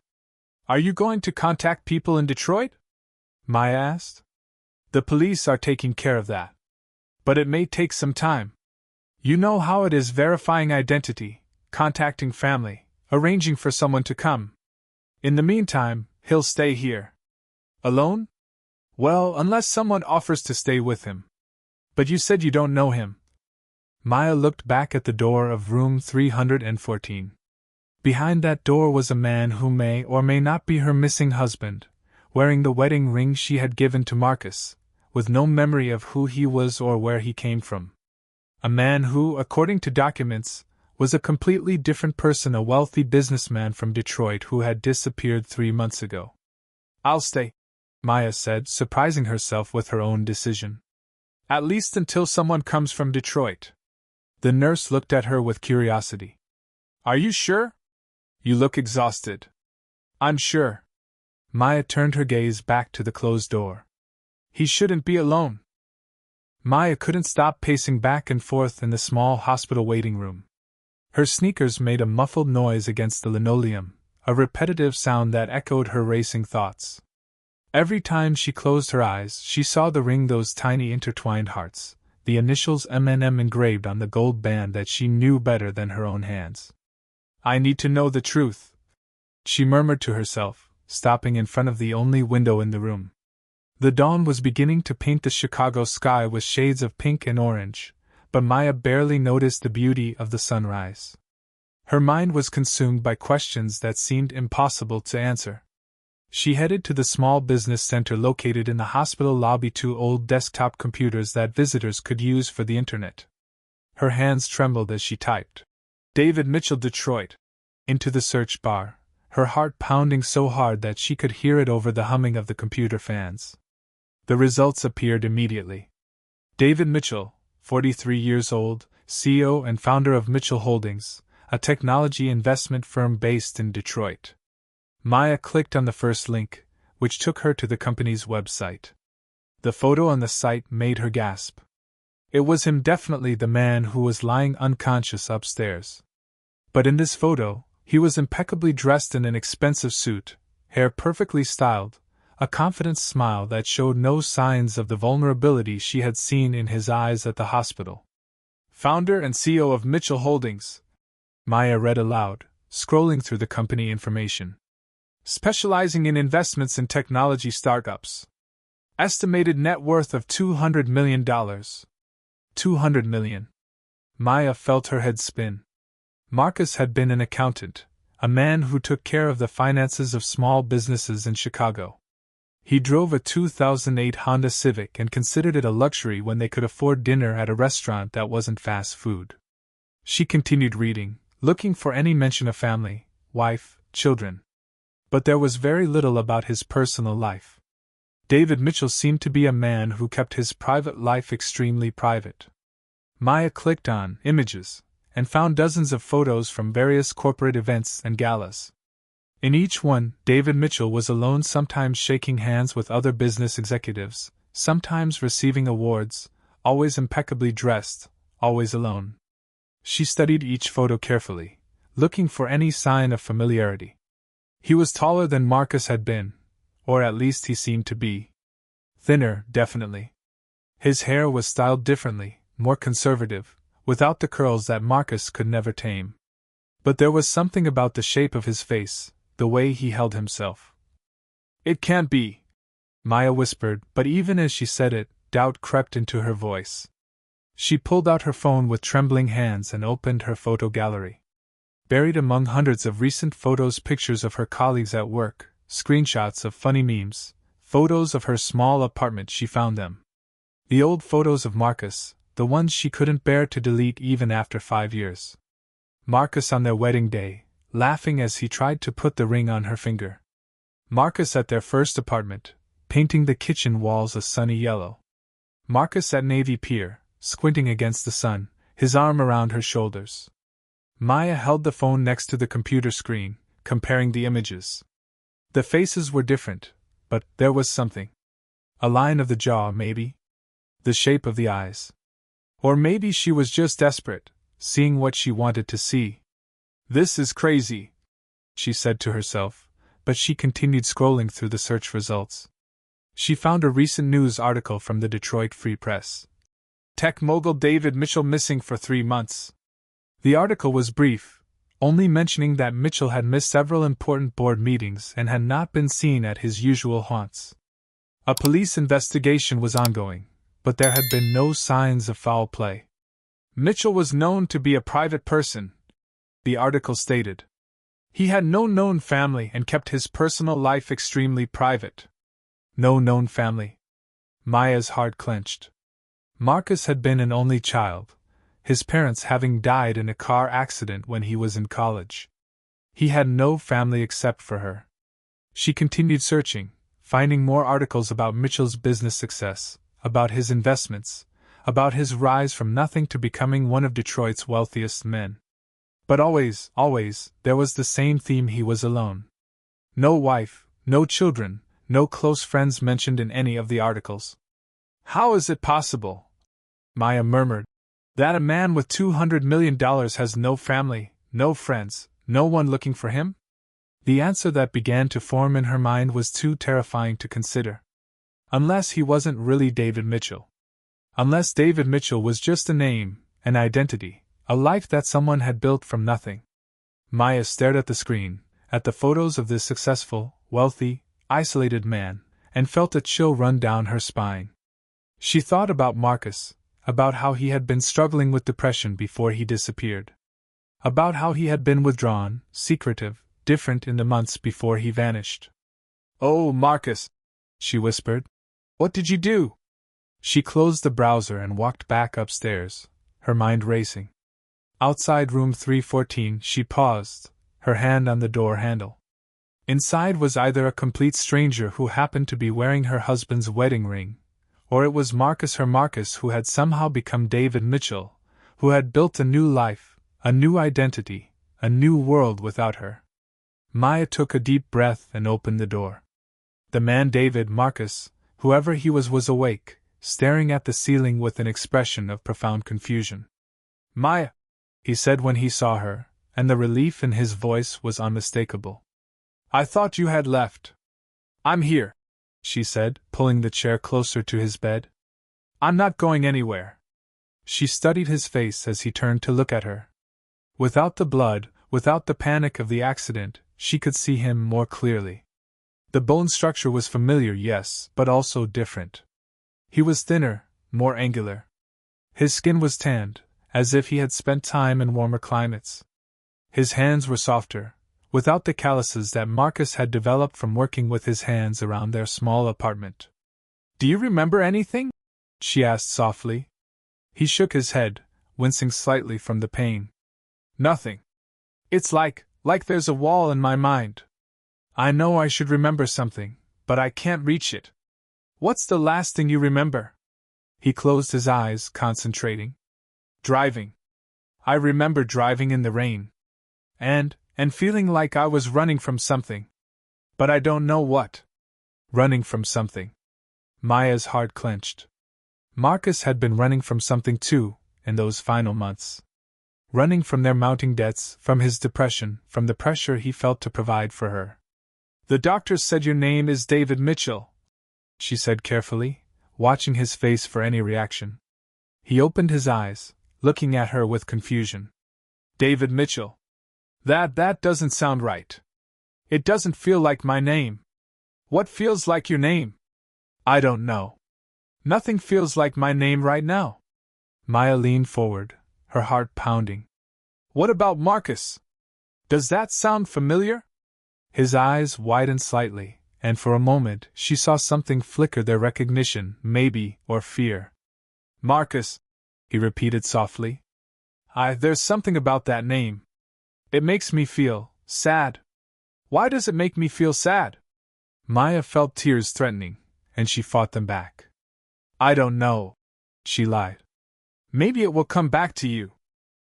Speaker 3: Are you going to contact people in Detroit? Maya asked. The police are taking care of that. But it may take some time. You know how it is verifying identity, contacting family, arranging for someone to come. In the meantime, he'll stay here. Alone? Well, unless someone offers to stay with him. But you said you don't know him. Maya looked back at the door of room 314. Behind that door was a man who may or may not be her missing husband, wearing the wedding ring she had given to Marcus, with no memory of who he was or where he came from. A man who, according to documents, was a completely different person, a wealthy businessman from Detroit who had disappeared 3 months ago. "I'll stay," Maya said, surprising herself with her own decision. "At least until someone comes from Detroit." The nurse looked at her with curiosity. "Are you sure? You look exhausted." "I'm sure." Maya turned her gaze back to the closed door. "He shouldn't be alone." Maya couldn't stop pacing back and forth in the small hospital waiting room. Her sneakers made a muffled noise against the linoleum, a repetitive sound that echoed her racing thoughts. Every time she closed her eyes, she saw the ring, those tiny intertwined hearts, the initials M&M engraved on the gold band that she knew better than her own hands. "I need to know the truth," she murmured to herself, stopping in front of the only window in the room. The dawn was beginning to paint the Chicago sky with shades of pink and orange, but Maya barely noticed the beauty of the sunrise. Her mind was consumed by questions that seemed impossible to answer. She headed to the small business center located in the hospital lobby, 2 old desktop computers that visitors could use for the internet. Her hands trembled as she typed, "David Mitchell, Detroit," into the search bar, her heart pounding so hard that she could hear it over the humming of the computer fans. The results appeared immediately. David Mitchell, 43 years old, CEO and founder of Mitchell Holdings, a technology investment firm based in Detroit. Maya clicked on the first link, which took her to the company's website. The photo on the site made her gasp. It was him, definitely the man who was lying unconscious upstairs. But in this photo, he was impeccably dressed in an expensive suit, hair perfectly styled, a confident smile that showed no signs of the vulnerability she had seen in his eyes at the hospital. "Founder and CEO of Mitchell Holdings," Maya read aloud, scrolling through the company information. "Specializing in investments in technology startups. Estimated net worth of $200 million. $200 million. Maya felt her head spin. Marcus had been an accountant, a man who took care of the finances of small businesses in Chicago. He drove a 2008 Honda Civic and considered it a luxury when they could afford dinner at a restaurant that wasn't fast food. She continued reading, looking for any mention of family, wife, children. But there was very little about his personal life. David Mitchell seemed to be a man who kept his private life extremely private. Maya clicked on Images and found dozens of photos from various corporate events and galas. In each one, David Mitchell was alone, sometimes shaking hands with other business executives, sometimes receiving awards, always impeccably dressed, always alone. She studied each photo carefully, looking for any sign of familiarity. He was taller than Marcus had been, or at least he seemed to be. Thinner, definitely. His hair was styled differently, more conservative, without the curls that Marcus could never tame. But there was something about the shape of his face, the way he held himself. "It can't be," Maya whispered, but even as she said it, doubt crept into her voice. She pulled out her phone with trembling hands and opened her photo gallery. Buried among hundreds of recent photos, pictures of her colleagues at work, screenshots of funny memes, photos of her small apartment, she found them. The old photos of Marcus, the ones she couldn't bear to delete even after 5 years. Marcus on their wedding day, laughing as he tried to put the ring on her finger. Marcus at their first apartment, painting the kitchen walls a sunny yellow. Marcus at Navy Pier, squinting against the sun, his arm around her shoulders. Maya held the phone next to the computer screen, comparing the images. The faces were different, but there was something. A line of the jaw, maybe. The shape of the eyes. Or maybe she was just desperate, seeing what she wanted to see. "This is crazy," she said to herself, but she continued scrolling through the search results. She found a recent news article from the Detroit Free Press. "Tech mogul David Mitchell missing for 3 months." The article was brief, only mentioning that Mitchell had missed several important board meetings and had not been seen at his usual haunts. A police investigation was ongoing, but there had been no signs of foul play. Mitchell was known to be a private person, the article stated. He had no known family and kept his personal life extremely private. No known family. Maya's heart clenched. Marcus had been an only child, his parents having died in a car accident when he was in college. He had no family except for her. She continued searching, finding more articles about Mitchell's business success, about his investments, about his rise from nothing to becoming one of Detroit's wealthiest men. But always, there was the same theme: he was alone. No wife, no children, no close friends mentioned in any of the articles. How is it possible, Maya murmured, that a man with $200 million has no family, no friends, no one looking for him? The answer that began to form in her mind was too terrifying to consider. Unless he wasn't really David Mitchell. Unless David Mitchell was just a name, an identity, a life that someone had built from nothing. Maya stared at the screen, at the photos of this successful, wealthy, isolated man, and felt a chill run down her spine. She thought about Marcus, about how he had been struggling with depression before he disappeared. About how he had been withdrawn, secretive, different in the months before he vanished. "Oh, Marcus," she whispered. "What did you do?" She closed the browser and walked back upstairs, her mind racing. Outside room 314, she paused, her hand on the door handle. Inside was either a complete stranger who happened to be wearing her husband's wedding ring, or it was her Marcus who had somehow become David Mitchell, who had built a new life, a new identity, a new world without her. Maya took a deep breath and opened the door. The man Marcus, whoever he was awake, staring at the ceiling with an expression of profound confusion. "Maya," he said when he saw her, and the relief in his voice was unmistakable. "I thought you had left." "I'm here," she said, pulling the chair closer to his bed. "I'm not going anywhere." She studied his face as he turned to look at her. Without the blood, without the panic of the accident, she could see him more clearly. The bone structure was familiar, yes, but also different. He was thinner, more angular. His skin was tanned, as if he had spent time in warmer climates. His hands were softer, without the calluses that Marcus had developed from working with his hands around their small apartment. "Do you remember anything?" she asked softly. He shook his head, wincing slightly from the pain. "Nothing. It's like there's a wall in my mind. I know I should remember something, but I can't reach it." "What's the last thing you remember?" He closed his eyes, concentrating. "Driving. I remember driving in the rain. And feeling like I was running from something. But I don't know what." Running from something. Maya's heart clenched. Marcus had been running from something too, in those final months. Running from their mounting debts, from his depression, from the pressure he felt to provide for her. "The doctor said your name is David Mitchell," she said carefully, watching his face for any reaction. He opened his eyes, looking at her with confusion. "David Mitchell. That doesn't sound right. It doesn't feel like my name. What feels like your name?" "I don't know. Nothing feels like my name right now." Maya leaned forward, her heart pounding. "What about Marcus? Does that sound familiar?" His eyes widened slightly, and for a moment she saw something flicker their recognition, maybe, or fear. "Marcus," he repeated softly. There's something about that name. It makes me feel sad." "Why does it make me feel sad?" Maya felt tears threatening, and she fought them back. "I don't know," she lied. "Maybe it will come back to you."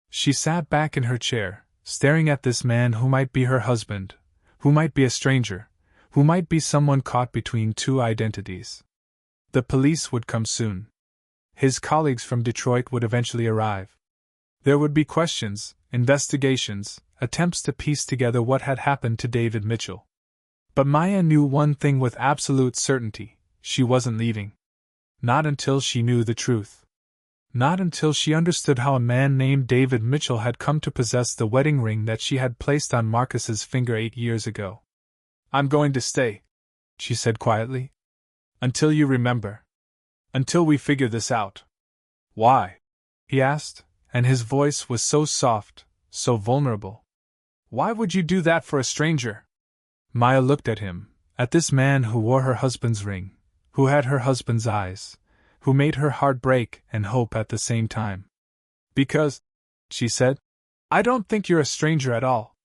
Speaker 3: She sat back in her chair, staring at this man who might be her husband, who might be a stranger, who might be someone caught between two identities. The police would come soon. His colleagues from Detroit would eventually arrive. There would be questions, investigations, attempts to piece together what had happened to David Mitchell. But Maya knew one thing with absolute certainty: she wasn't leaving. Not until she knew the truth. Not until she understood how a man named David Mitchell had come to possess the wedding ring that she had placed on Marcus's finger 8 years ago. "I'm going to stay," she said quietly. "Until you remember. Until we figure this out." "Why?" he asked, and his voice was so soft, so vulnerable. "Why would you do that for a stranger?" Maya looked at him, At this man who wore her husband's ring, who had her husband's eyes, who made her heart break and hope at the same time. Because, she said, I don't think you're a stranger at all.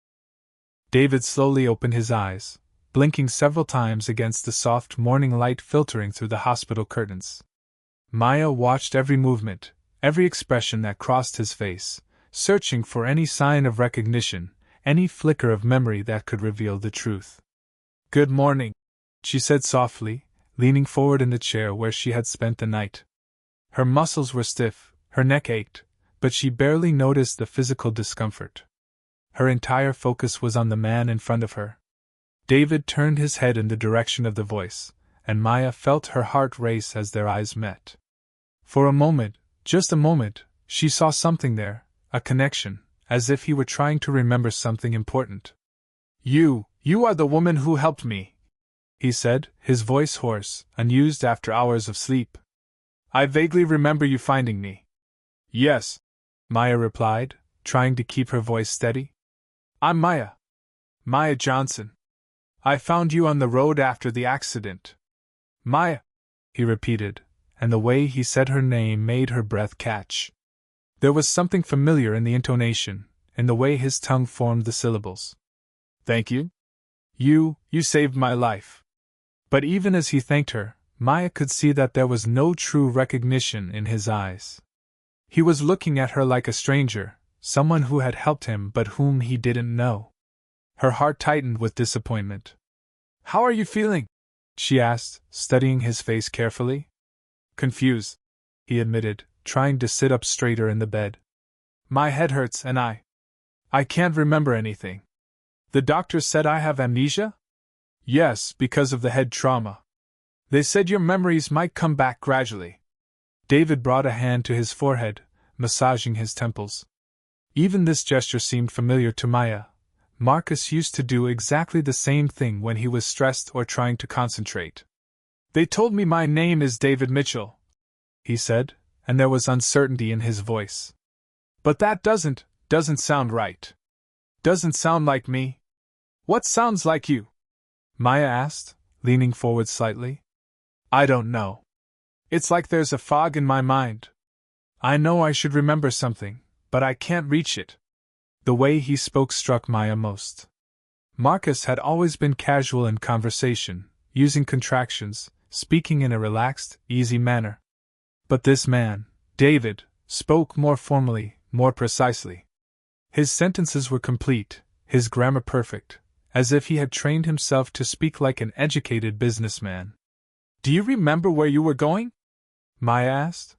Speaker 3: David slowly opened his eyes, blinking several times against the soft morning light filtering through the hospital curtains. Maya watched every movement, every expression that crossed his face, searching for any sign of recognition, any flicker of memory that could reveal the truth. Good morning, she said softly, leaning forward in the chair where she had spent the night. Her muscles were stiff, her neck ached, but she barely noticed the physical discomfort. Her entire focus was on the man in front of her. David turned his head in the direction of the voice, and Maya felt her heart race as their eyes met. For a moment, just a moment, she saw something there, a connection, as if he were trying to remember something important. You are the woman who helped me, he said, his voice hoarse, unused after hours of sleep. I vaguely remember you finding me. Yes, Maya replied, trying to keep her voice steady. I'm Maya. Maya Johnson. I found you on the road after the accident. Maya, he repeated, and the way he said her name made her breath catch. There was something familiar in the intonation, in the way his tongue formed the syllables. Thank you. You saved my life. But even as he thanked her, Maya could see that there was no true recognition in his eyes. He was looking at her like a stranger, someone who had helped him but whom he didn't know. Her heart tightened with disappointment. How are you feeling? She asked, studying his face carefully. Confused, he admitted, trying to sit up straighter in the bed. My head hurts and I can't remember anything. The doctor said I have amnesia? Yes, because of the head trauma. They said your memories might come back gradually. David brought a hand to his forehead, massaging his temples. Even this gesture seemed familiar to Maya. Marcus used to do exactly the same thing when he was stressed or trying to concentrate. They told me my name is David Mitchell, he said, and there was uncertainty in his voice. But that doesn't sound right. Doesn't sound like me. What sounds like you? Maya asked, leaning forward slightly. I don't know. It's like there's a fog in my mind. I know I should remember something, but I can't reach it. The way he spoke struck Maya most. Marcus had always been casual in conversation, using contractions, speaking in a relaxed, easy manner. But this man, David, spoke more formally, more precisely. His sentences were complete, his grammar perfect, as if he had trained himself to speak like an educated businessman. Do you remember where you were going? Maya asked.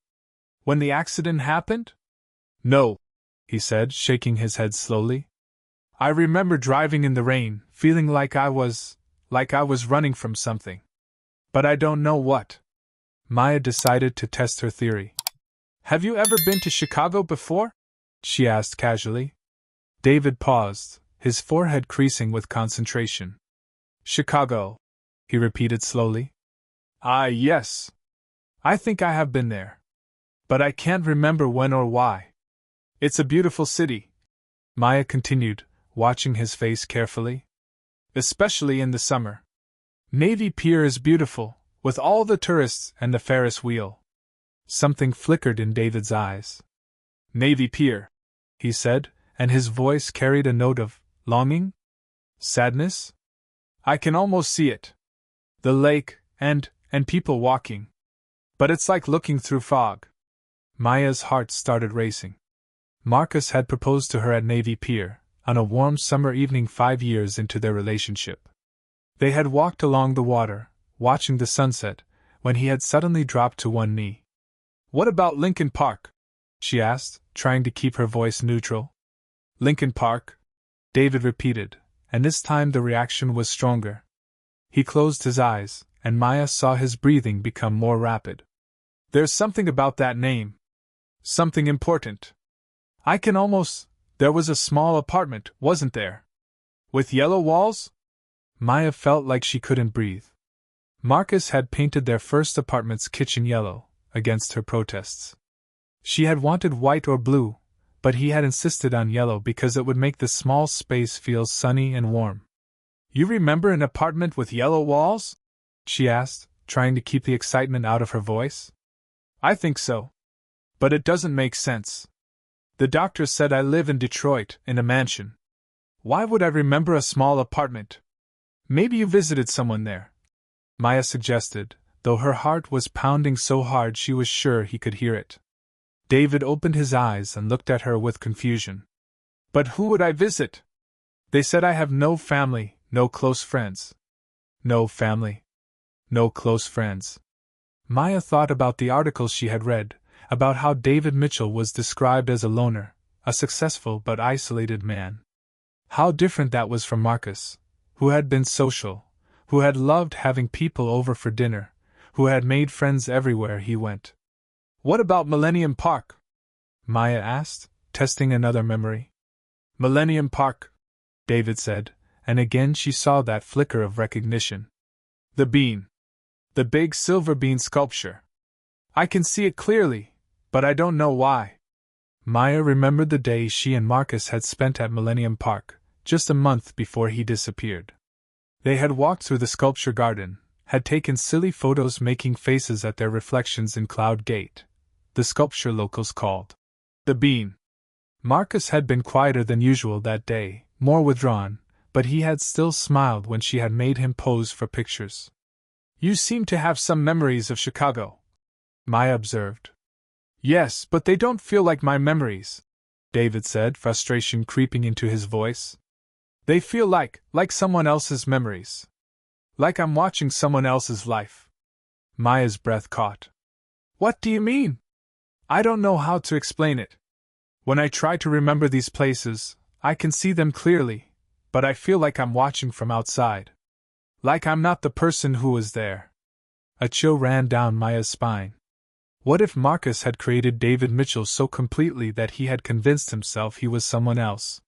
Speaker 3: When the accident happened? No, he said, shaking his head slowly. I remember driving in the rain, feeling like I was running from something. But I don't know what. Maya decided to test her theory. Have you ever been to Chicago before? She asked casually. David paused, his forehead creasing with concentration. Chicago, he repeated slowly. Yes. I think I have been there. But I can't remember when or why. It's a beautiful city, Maya continued, watching his face carefully. Especially in the summer. Navy Pier is beautiful, with all the tourists and the Ferris wheel. Something flickered in David's eyes. Navy Pier, he said, and his voice carried a note of longing? Sadness? I can almost see it. The lake, and people walking. But it's like looking through fog. Maya's heart started racing. Marcus had proposed to her at Navy Pier, on a warm summer evening 5 years into their relationship. They had walked along the water, watching the sunset, when he had suddenly dropped to one knee. What about Lincoln Park? She asked, trying to keep her voice neutral. Lincoln Park? David repeated, and this time the reaction was stronger. He closed his eyes, and Maya saw his breathing become more rapid. There's something about that name. Something important. There was a small apartment, wasn't there? With yellow walls? Maya felt like she couldn't breathe. Marcus had painted their first apartment's kitchen yellow, against her protests. She had wanted white or blue, but he had insisted on yellow because it would make the small space feel sunny and warm. You remember an apartment with yellow walls? She asked, trying to keep the excitement out of her voice. I think so. But it doesn't make sense. The doctor said I live in Detroit, in a mansion. Why would I remember a small apartment? Maybe you visited someone there, Maya suggested, though her heart was pounding so hard she was sure he could hear it. David opened his eyes and looked at her with confusion. But who would I visit? They said I have no family, no close friends. No family. No close friends. Maya thought about the articles she had read, about how David Mitchell was described as a loner, a successful but isolated man. How different that was from Marcus, who had been social, who had loved having people over for dinner, who had made friends everywhere he went. What about Millennium Park? Maya asked, testing another memory. Millennium Park, David said, and again she saw that flicker of recognition. The bean. The big silver bean sculpture. I can see it clearly, but I don't know why. Maya remembered the day she and Marcus had spent at Millennium Park, just a month before he disappeared. They had walked through the sculpture garden, had taken silly photos making faces at their reflections in Cloud Gate, the sculpture locals called the bean. Marcus had been quieter than usual that day, more withdrawn, but he had still smiled when she had made him pose for pictures. You seem to have some memories of Chicago, Maya observed. Yes, but they don't feel like my memories, David said, frustration creeping into his voice. They feel like someone else's memories. Like I'm watching someone else's life. Maya's breath caught. What do you mean? I don't know how to explain it. When I try to remember these places, I can see them clearly, but I feel like I'm watching from outside. Like I'm not the person who was there. A chill ran down Maya's spine. What if Marcus had created David Mitchell so completely that he had convinced himself he was someone else?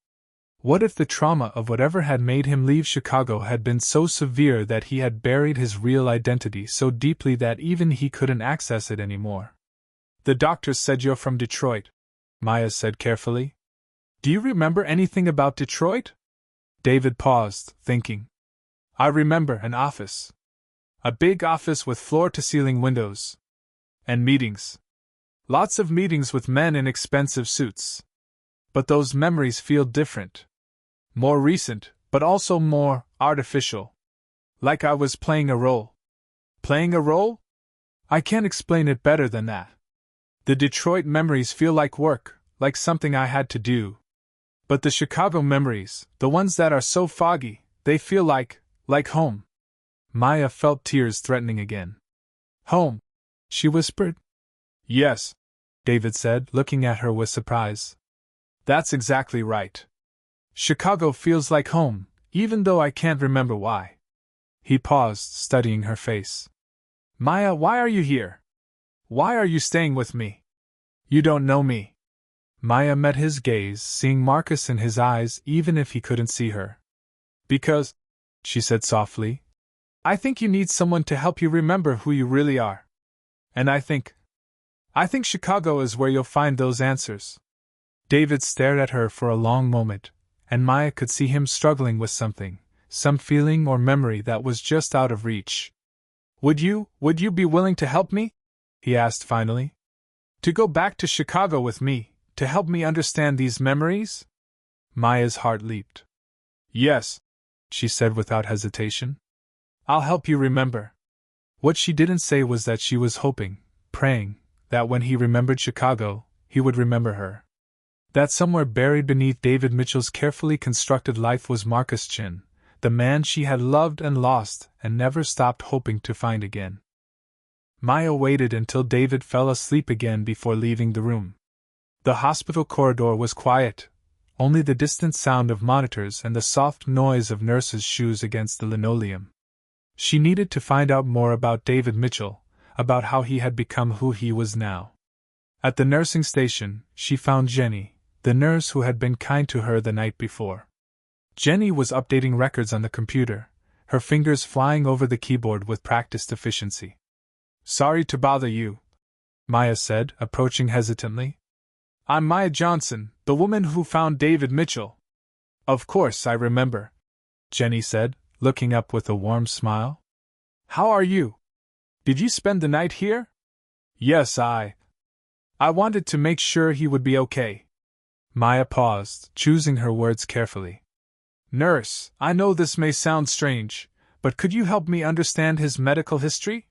Speaker 3: What if the trauma of whatever had made him leave Chicago had been so severe that he had buried his real identity so deeply that even he couldn't access it anymore? The doctor said you're from Detroit, Maya said carefully. Do you remember anything about Detroit? David paused, thinking. I remember an office. A big office with floor-to-ceiling windows. And meetings. Lots of meetings with men in expensive suits. But those memories feel different. More recent, but also more artificial. Like I was playing a role. Playing a role? I can't explain it better than that. The Detroit memories feel like work, like something I had to do. But the Chicago memories, the ones that are so foggy, they feel like home. Maya felt tears threatening again. Home, she whispered. Yes, David said, looking at her with surprise. That's exactly right. Chicago feels like home, even though I can't remember why. He paused, studying her face. Maya, why are you here? Why are you staying with me? You don't know me. Maya met his gaze, seeing Marcus in his eyes even if he couldn't see her. Because, she said softly, I think you need someone to help you remember who you really are. And I think Chicago is where you'll find those answers. David stared at her for a long moment, and Maya could see him struggling with something, some feeling or memory that was just out of reach. Would you be willing to help me? He asked finally. To go back to Chicago with me, to help me understand these memories? Maya's heart leaped. Yes, she said without hesitation. I'll help you remember. What she didn't say was that she was hoping, praying, that when he remembered Chicago, he would remember her. That somewhere buried beneath David Mitchell's carefully constructed life was Marcus Chin, the man she had loved and lost and never stopped hoping to find again. Maya waited until David fell asleep again before leaving the room. The hospital corridor was quiet, only the distant sound of monitors and the soft noise of nurses' shoes against the linoleum. She needed to find out more about David Mitchell, about how he had become who he was now. At the nursing station, she found Jenny, the nurse who had been kind to her the night before. Jenny was updating records on the computer, her fingers flying over the keyboard with practiced efficiency. Sorry to bother you, Maya said, approaching hesitantly. I'm Maya Johnson, the woman who found David Mitchell. Of course I remember, Jenny said, looking up with a warm smile. "How are you? Did you spend the night here?" "Yes, I wanted to make sure he would be okay." Maya paused, choosing her words carefully. "Nurse, I know this may sound strange, but could you help me understand his medical history?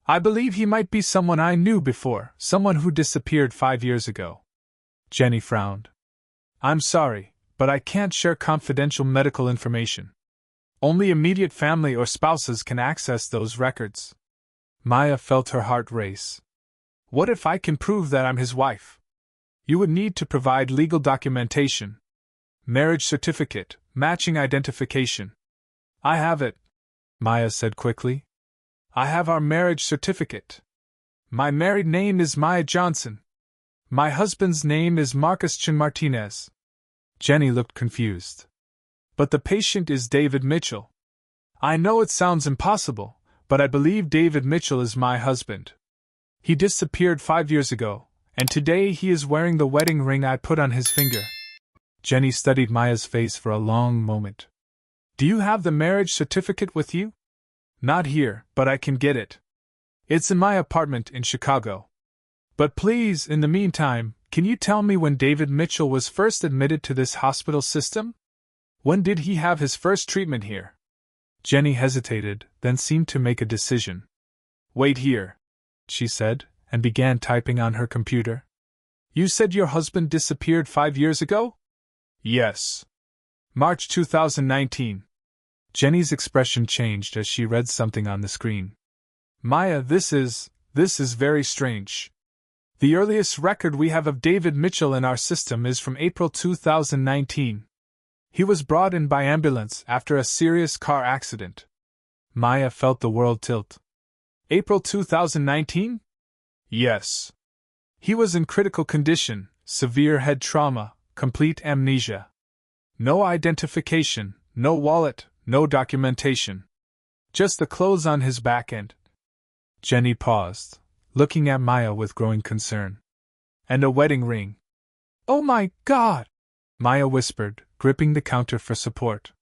Speaker 3: I believe he might be someone I knew before, someone who disappeared 5 years ago." Jenny frowned. "I'm sorry, but I can't share confidential medical information. Only immediate family or spouses can access those records." Maya felt her heart race. "What if I can prove that I'm his wife?" "You would need to provide legal documentation. Marriage certificate, matching identification." "I have it," Maya said quickly. "I have our marriage certificate. My married name is Maya Johnson. My husband's name is Marcus Chin Martinez." Jenny looked confused. "But the patient is David Mitchell." "I know it sounds impossible, but I believe David Mitchell is my husband. He disappeared 5 years ago, and today he is wearing the wedding ring I put on his finger." Jenny studied Maya's face for a long moment. "Do you have the marriage certificate with you?" "Not here, but I can get it. It's in my apartment in Chicago. But please, in the meantime, can you tell me when David Mitchell was first admitted to this hospital system? When did he have his first treatment here?" Jenny hesitated, then seemed to make a decision. "Wait here," she said, and began typing on her computer. "You said your husband disappeared 5 years ago?" "Yes. March 2019. Jenny's expression changed as she read something on the screen. "Maya, this is very strange. The earliest record we have of David Mitchell in our system is from April 2019. He was brought in by ambulance after a serious car accident." Maya felt the world tilt. "April 2019? "Yes. He was in critical condition, severe head trauma, complete amnesia. No identification, no wallet, no documentation. Just the clothes on his back and—" Jenny paused, looking at Maya with growing concern. "And a wedding ring." "Oh my God!" Maya whispered, gripping the counter for support.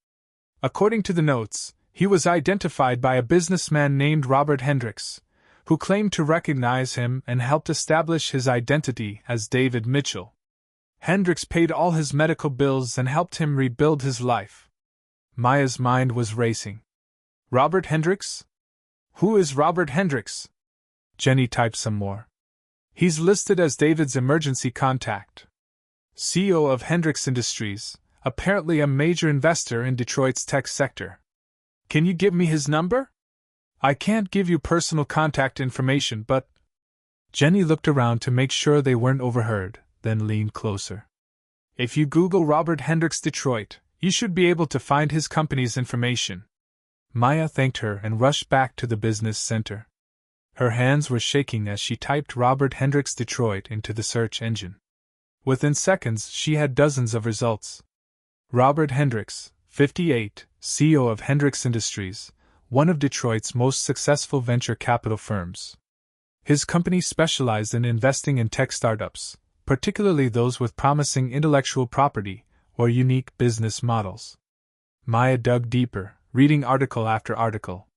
Speaker 3: "According to the notes, he was identified by a businessman named Robert Hendricks, who claimed to recognize him and helped establish his identity as David Mitchell. Hendricks paid all his medical bills and helped him rebuild his life." Maya's mind was racing. "Robert Hendricks? Who is Robert Hendricks?" Jenny typed some more. "He's listed as David's emergency contact. CEO of Hendricks Industries, apparently a major investor in Detroit's tech sector. Can you give me his number?" "I can't give you personal contact information, but—" Jenny looked around to make sure they weren't overheard, then leaned closer. "If you Google Robert Hendricks Detroit, you should be able to find his company's information." Maya thanked her and rushed back to the business center. Her hands were shaking as she typed Robert Hendricks Detroit into the search engine. Within seconds, she had dozens of results. Robert Hendricks, 58, CEO of Hendricks Industries, one of Detroit's most successful venture capital firms. His company specialized in investing in tech startups, particularly those with promising intellectual property or unique business models. Maya dug deeper, reading article after article.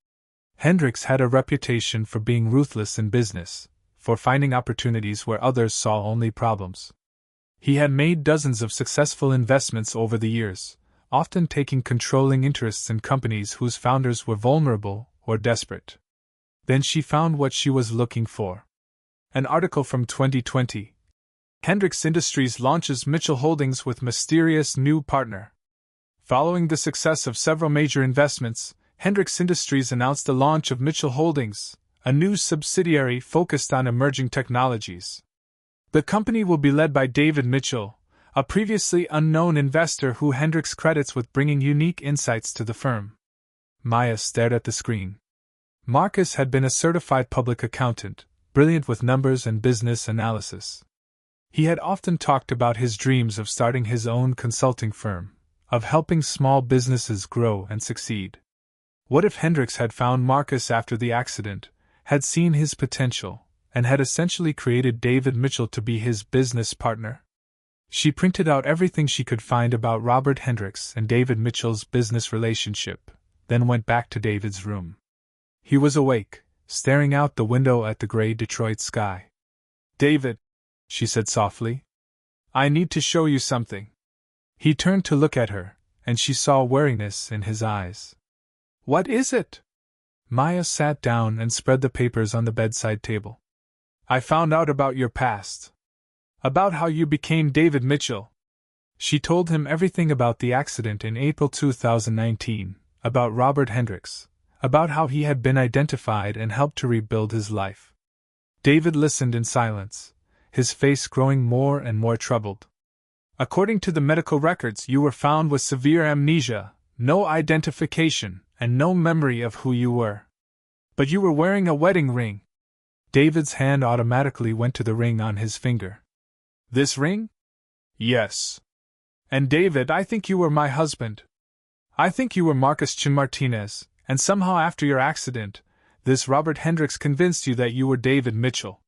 Speaker 3: Hendricks had a reputation for being ruthless in business, for finding opportunities where others saw only problems. He had made dozens of successful investments over the years, often taking controlling interests in companies whose founders were vulnerable or desperate. Then she found what she was looking for. An article from 2020. Hendricks Industries launches Mitchell Holdings with mysterious new partner. Following the success of several major investments, Hendricks Industries announced the launch of Mitchell Holdings, a new subsidiary focused on emerging technologies. The company will be led by David Mitchell, a previously unknown investor who Hendricks credits with bringing unique insights to the firm. Maya stared at the screen. Marcus had been a certified public accountant, brilliant with numbers and business analysis. He had often talked about his dreams of starting his own consulting firm, of helping small businesses grow and succeed. What if Hendricks had found Marcus after the accident, had seen his potential, and had essentially created David Mitchell to be his business partner? She printed out everything she could find about Robert Hendricks and David Mitchell's business relationship, then went back to David's room. He was awake, staring out the window at the gray Detroit sky. "David," she said softly, "I need to show you something." He turned to look at her, and she saw weariness in his eyes. "What is it?" Maya sat down and spread the papers on the bedside table. "I found out about your past. About how you became David Mitchell." She told him everything about the accident in April 2019, about Robert Hendricks, about how he had been identified and helped to rebuild his life. David listened in silence, his face growing more and more troubled. "According to the medical records, you were found with severe amnesia, no identification, and no memory of who you were. But you were wearing a wedding ring." David's hand automatically went to the ring on his finger. "This ring?" "Yes. And David, I think you were my husband. I think you were Marcus Chin Martinez, and somehow after your accident, this Robert Hendricks convinced you that you were David Mitchell."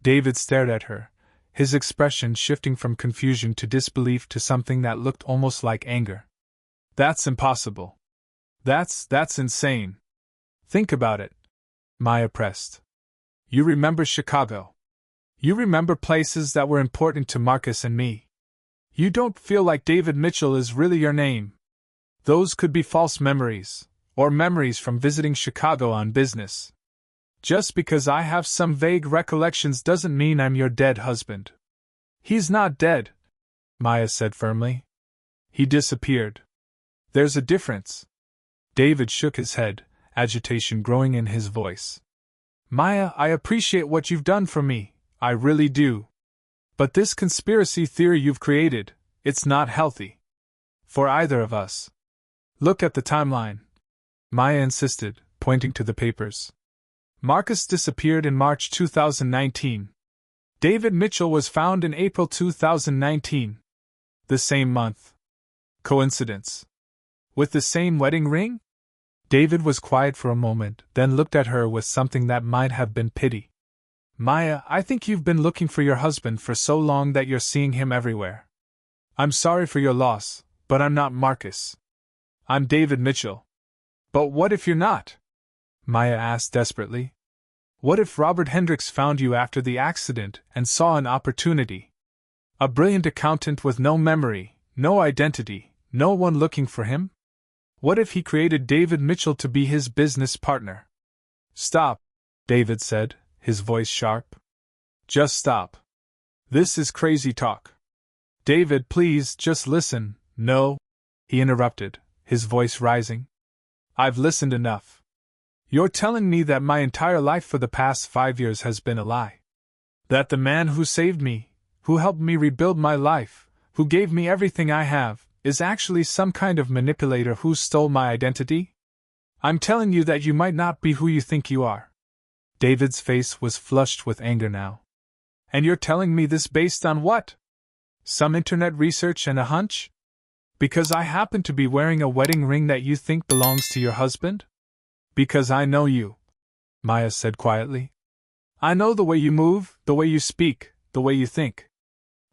Speaker 3: David stared at her, his expression shifting from confusion to disbelief to something that looked almost like anger. "That's impossible. That's insane. Think about it," Maya pressed. "You remember Chicago. You remember places that were important to Marcus and me. You don't feel like David Mitchell is really your name. Those could be false memories, or memories from visiting Chicago on business. Just because I have some vague recollections doesn't mean I'm your dead husband." "He's not dead," Maya said firmly. "He disappeared. There's a difference." David shook his head, agitation growing in his voice. "Maya, I appreciate what you've done for me, I really do. But this conspiracy theory you've created, it's not healthy. For either of us. Look at the timeline," Maya insisted, pointing to the papers. "Marcus disappeared in March 2019. David Mitchell was found in April 2019. The same month. Coincidence? With the same wedding ring?" David was quiet for a moment, then looked at her with something that might have been pity. "Maya, I think you've been looking for your husband for so long that you're seeing him everywhere. I'm sorry for your loss, but I'm not Marcus. I'm David Mitchell." "But what if you're not?" Maya asked desperately. "What if Robert Hendricks found you after the accident and saw an opportunity? A brilliant accountant with no memory, no identity, no one looking for him? What if he created David Mitchell to be his business partner?" "Stop," David said, his voice sharp. "Just stop. This is crazy talk. David, please, just listen." "No," he interrupted, his voice rising. "I've listened enough. You're telling me that my entire life for the past 5 years has been a lie. That the man who saved me, who helped me rebuild my life, who gave me everything I have, is actually some kind of manipulator who stole my identity? I'm telling you that you might not be who you think you are." David's face was flushed with anger now. "And you're telling me this based on what? Some internet research and a hunch? Because I happen to be wearing a wedding ring that you think belongs to your husband? Because I know you," Maya said quietly. "I know the way you move, the way you speak, the way you think.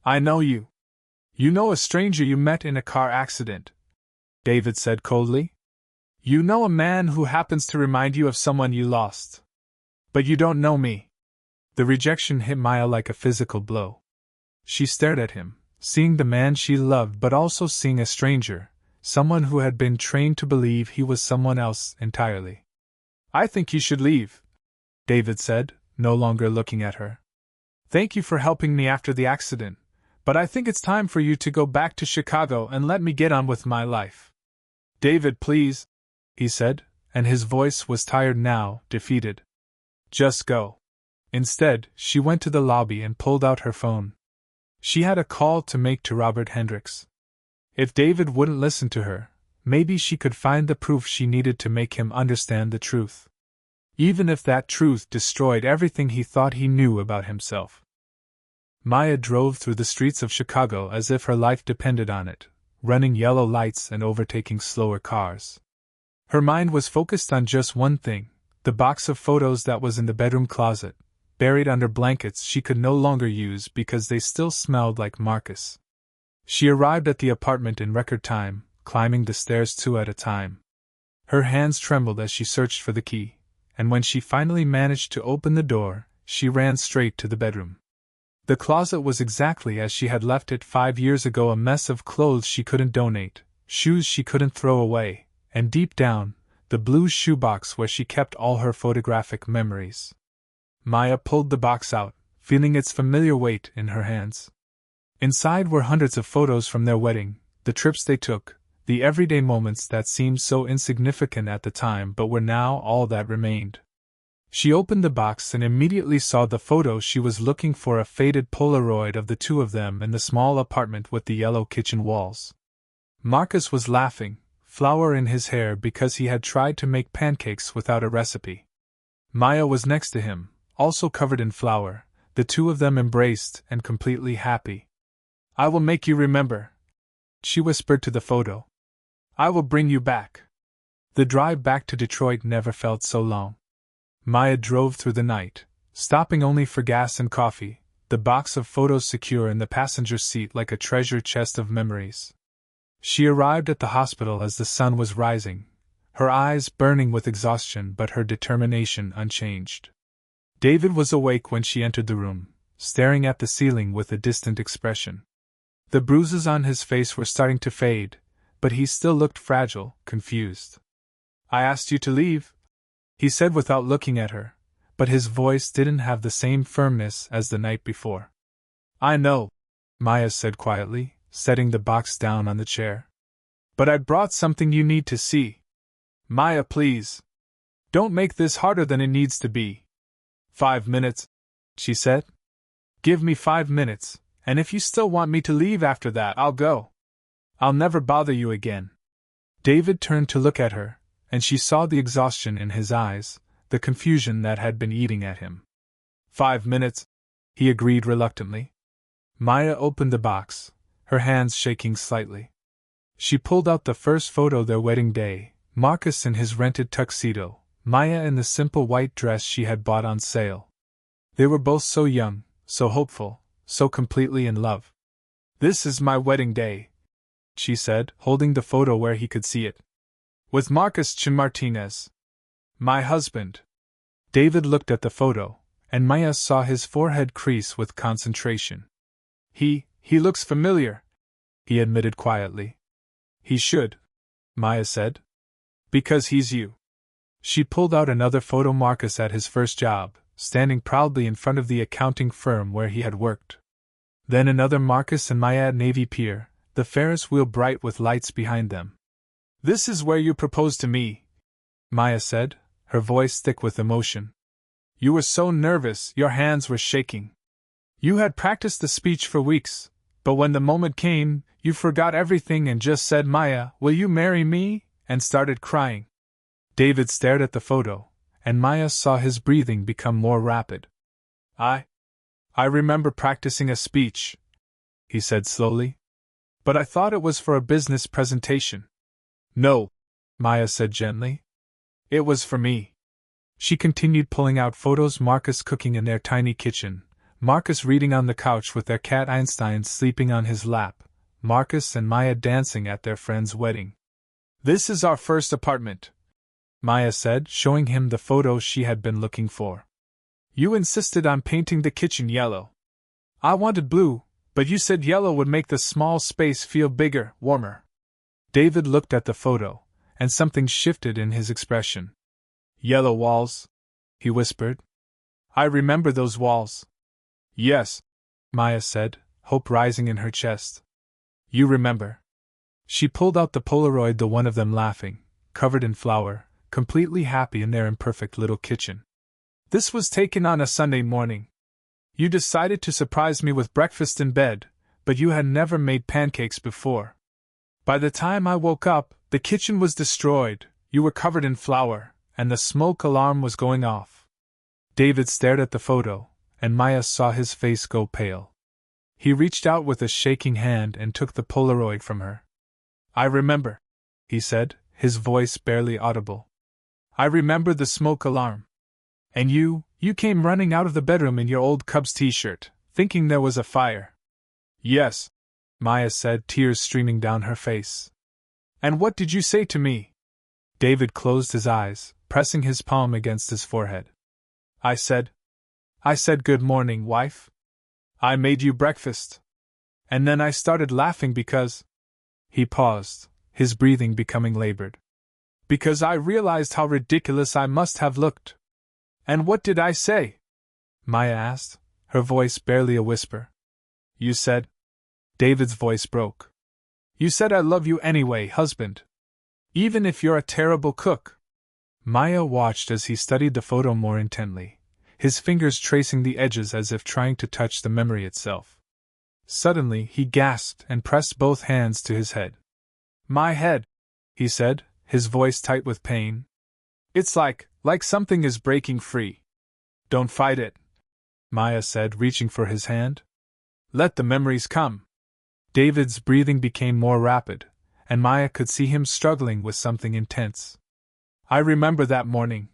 Speaker 3: I know you. You know a stranger you met in a car accident," David said coldly. "You know a man who happens to remind you of someone you lost. But you don't know me." The rejection hit Maya like a physical blow. She stared at him, seeing the man she loved but also seeing a stranger, someone who had been trained to believe he was someone else entirely. "I think you should leave," David said, no longer looking at her. "Thank you for helping me after the accident, but I think it's time for you to go back to Chicago and let me get on with my life." "David, please," he said, and his voice was tired now, defeated. "Just go." Instead, she went to the lobby and pulled out her phone. She had a call to make to Robert Hendricks. If David wouldn't listen to her, maybe she could find the proof she needed to make him understand the truth. Even if that truth destroyed everything he thought he knew about himself. Maya drove through the streets of Chicago as if her life depended on it, running yellow lights and overtaking slower cars. Her mind was focused on just one thing: the box of photos that was in the bedroom closet, buried under blankets she could no longer use because they still smelled like Marcus. She arrived at the apartment in record time, climbing the stairs 2 at a time. Her hands trembled as she searched for the key, and when she finally managed to open the door, she ran straight to the bedroom. The closet was exactly as she had left it 5 years ago, a mess of clothes she couldn't donate, shoes she couldn't throw away, and deep down, the blue shoebox where she kept all her photographic memories. Maya pulled the box out, feeling its familiar weight in her hands. Inside were hundreds of photos from their wedding, the trips they took, the everyday moments that seemed so insignificant at the time but were now all that remained. She opened the box and immediately saw the photo she was looking for, a faded Polaroid of the two of them in the small apartment with the yellow kitchen walls. Marcus was laughing, flour in his hair because he had tried to make pancakes without a recipe. Maya was next to him, also covered in flour, the two of them embraced and completely happy. "I will make you remember," she whispered to the photo. "I will bring you back." The drive back to Detroit never felt so long. Maya drove through the night, stopping only for gas and coffee, the box of photos secure in the passenger seat like a treasure chest of memories. She arrived at the hospital as the sun was rising, her eyes burning with exhaustion but her determination unchanged. David was awake when she entered the room, staring at the ceiling with a distant expression. The bruises on his face were starting to fade, but he still looked fragile, confused. "I asked you to leave," he said without looking at her, but his voice didn't have the same firmness as the night before. "I know," Maya said quietly, setting the box down on the chair. "But I brought something you need to see. Maya, please. Don't make this harder than it needs to be." "5 minutes," she said. "Give me 5 minutes, and if you still want me to leave after that, I'll go. I'll never bother you again." David turned to look at her, and she saw the exhaustion in his eyes, the confusion that had been eating at him. 5 minutes, he agreed reluctantly. Maya opened the box, her hands shaking slightly. She pulled out the first photo, their wedding day, Marcus in his rented tuxedo, Maya in the simple white dress she had bought on sale. They were both so young, so hopeful, so completely in love. "This is my wedding day," she said, holding the photo where he could see it. "With Marcus Martinez. My husband." David looked at the photo, and Maya saw his forehead crease with concentration. He looks familiar," he admitted quietly. "He should," Maya said. "Because he's you." She pulled out another photo, Marcus at his first job, standing proudly in front of the accounting firm where he had worked. Then another Marcus and Maya at Navy Pier, the Ferris wheel bright with lights behind them. "This is where you proposed to me," Maya said, her voice thick with emotion. "You were so nervous, your hands were shaking. You had practiced the speech for weeks, but when the moment came, you forgot everything and just said, 'Maya, will you marry me?' and started crying." David stared at the photo, and Maya saw his breathing become more rapid. I remember practicing a speech," he said slowly. "But I thought it was for a business presentation." "No," Maya said gently. "It was for me." She continued pulling out photos, Marcus cooking in their tiny kitchen, Marcus reading on the couch with their cat Einstein sleeping on his lap, Marcus and Maya dancing at their friend's wedding. "This is our first apartment," Maya said, showing him the photo she had been looking for. "You insisted on painting the kitchen yellow. I wanted blue, but you said yellow would make the small space feel bigger, warmer." David looked at the photo, and something shifted in his expression. "Yellow walls?" he whispered. "I remember those walls." "Yes," Maya said, hope rising in her chest. "You remember." She pulled out the Polaroid, the one of them laughing, covered in flour, completely happy in their imperfect little kitchen. "This was taken on a Sunday morning. You decided to surprise me with breakfast in bed, but you had never made pancakes before. By the time I woke up, the kitchen was destroyed, you were covered in flour, and the smoke alarm was going off." David stared at the photo, and Maya saw his face go pale. He reached out with a shaking hand and took the Polaroid from her. "I remember," he said, his voice barely audible. "I remember the smoke alarm. And you came running out of the bedroom in your old Cubs t-shirt, thinking there was a fire." "Yes," Maya said, tears streaming down her face. "And what did you say to me?" David closed his eyes, pressing his palm against his forehead. I said good morning, wife. I made you breakfast. And then I started laughing because... He paused, his breathing becoming labored. Because I realized how ridiculous I must have looked. And what did I say? Maya asked, her voice barely a whisper. You said... David's voice broke. You said I love you anyway, husband. Even if you're a terrible cook. Maya watched as he studied the photo more intently, his fingers tracing the edges as if trying to touch the memory itself. Suddenly he gasped and pressed both hands to his head. My head, he said, his voice tight with pain. It's like something is breaking free. Don't fight it, Maya said, reaching for his hand. Let the memories come. David's breathing became more rapid, and Maya could see him struggling with something intense. I remember that morning,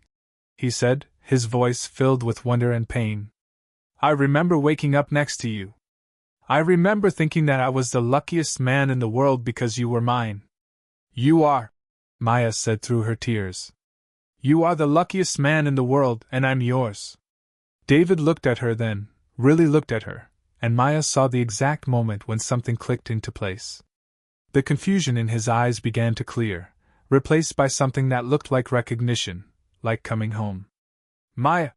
Speaker 3: he said, his voice filled with wonder and pain. I remember waking up next to you. I remember thinking that I was the luckiest man in the world because you were mine. You are, Maya said through her tears. You are the luckiest man in the world, and I'm yours. David looked at her then, really looked at her, and Maya saw the exact moment when something clicked into place. The confusion in his eyes began to clear, replaced by something that looked like recognition, like coming home. Maya,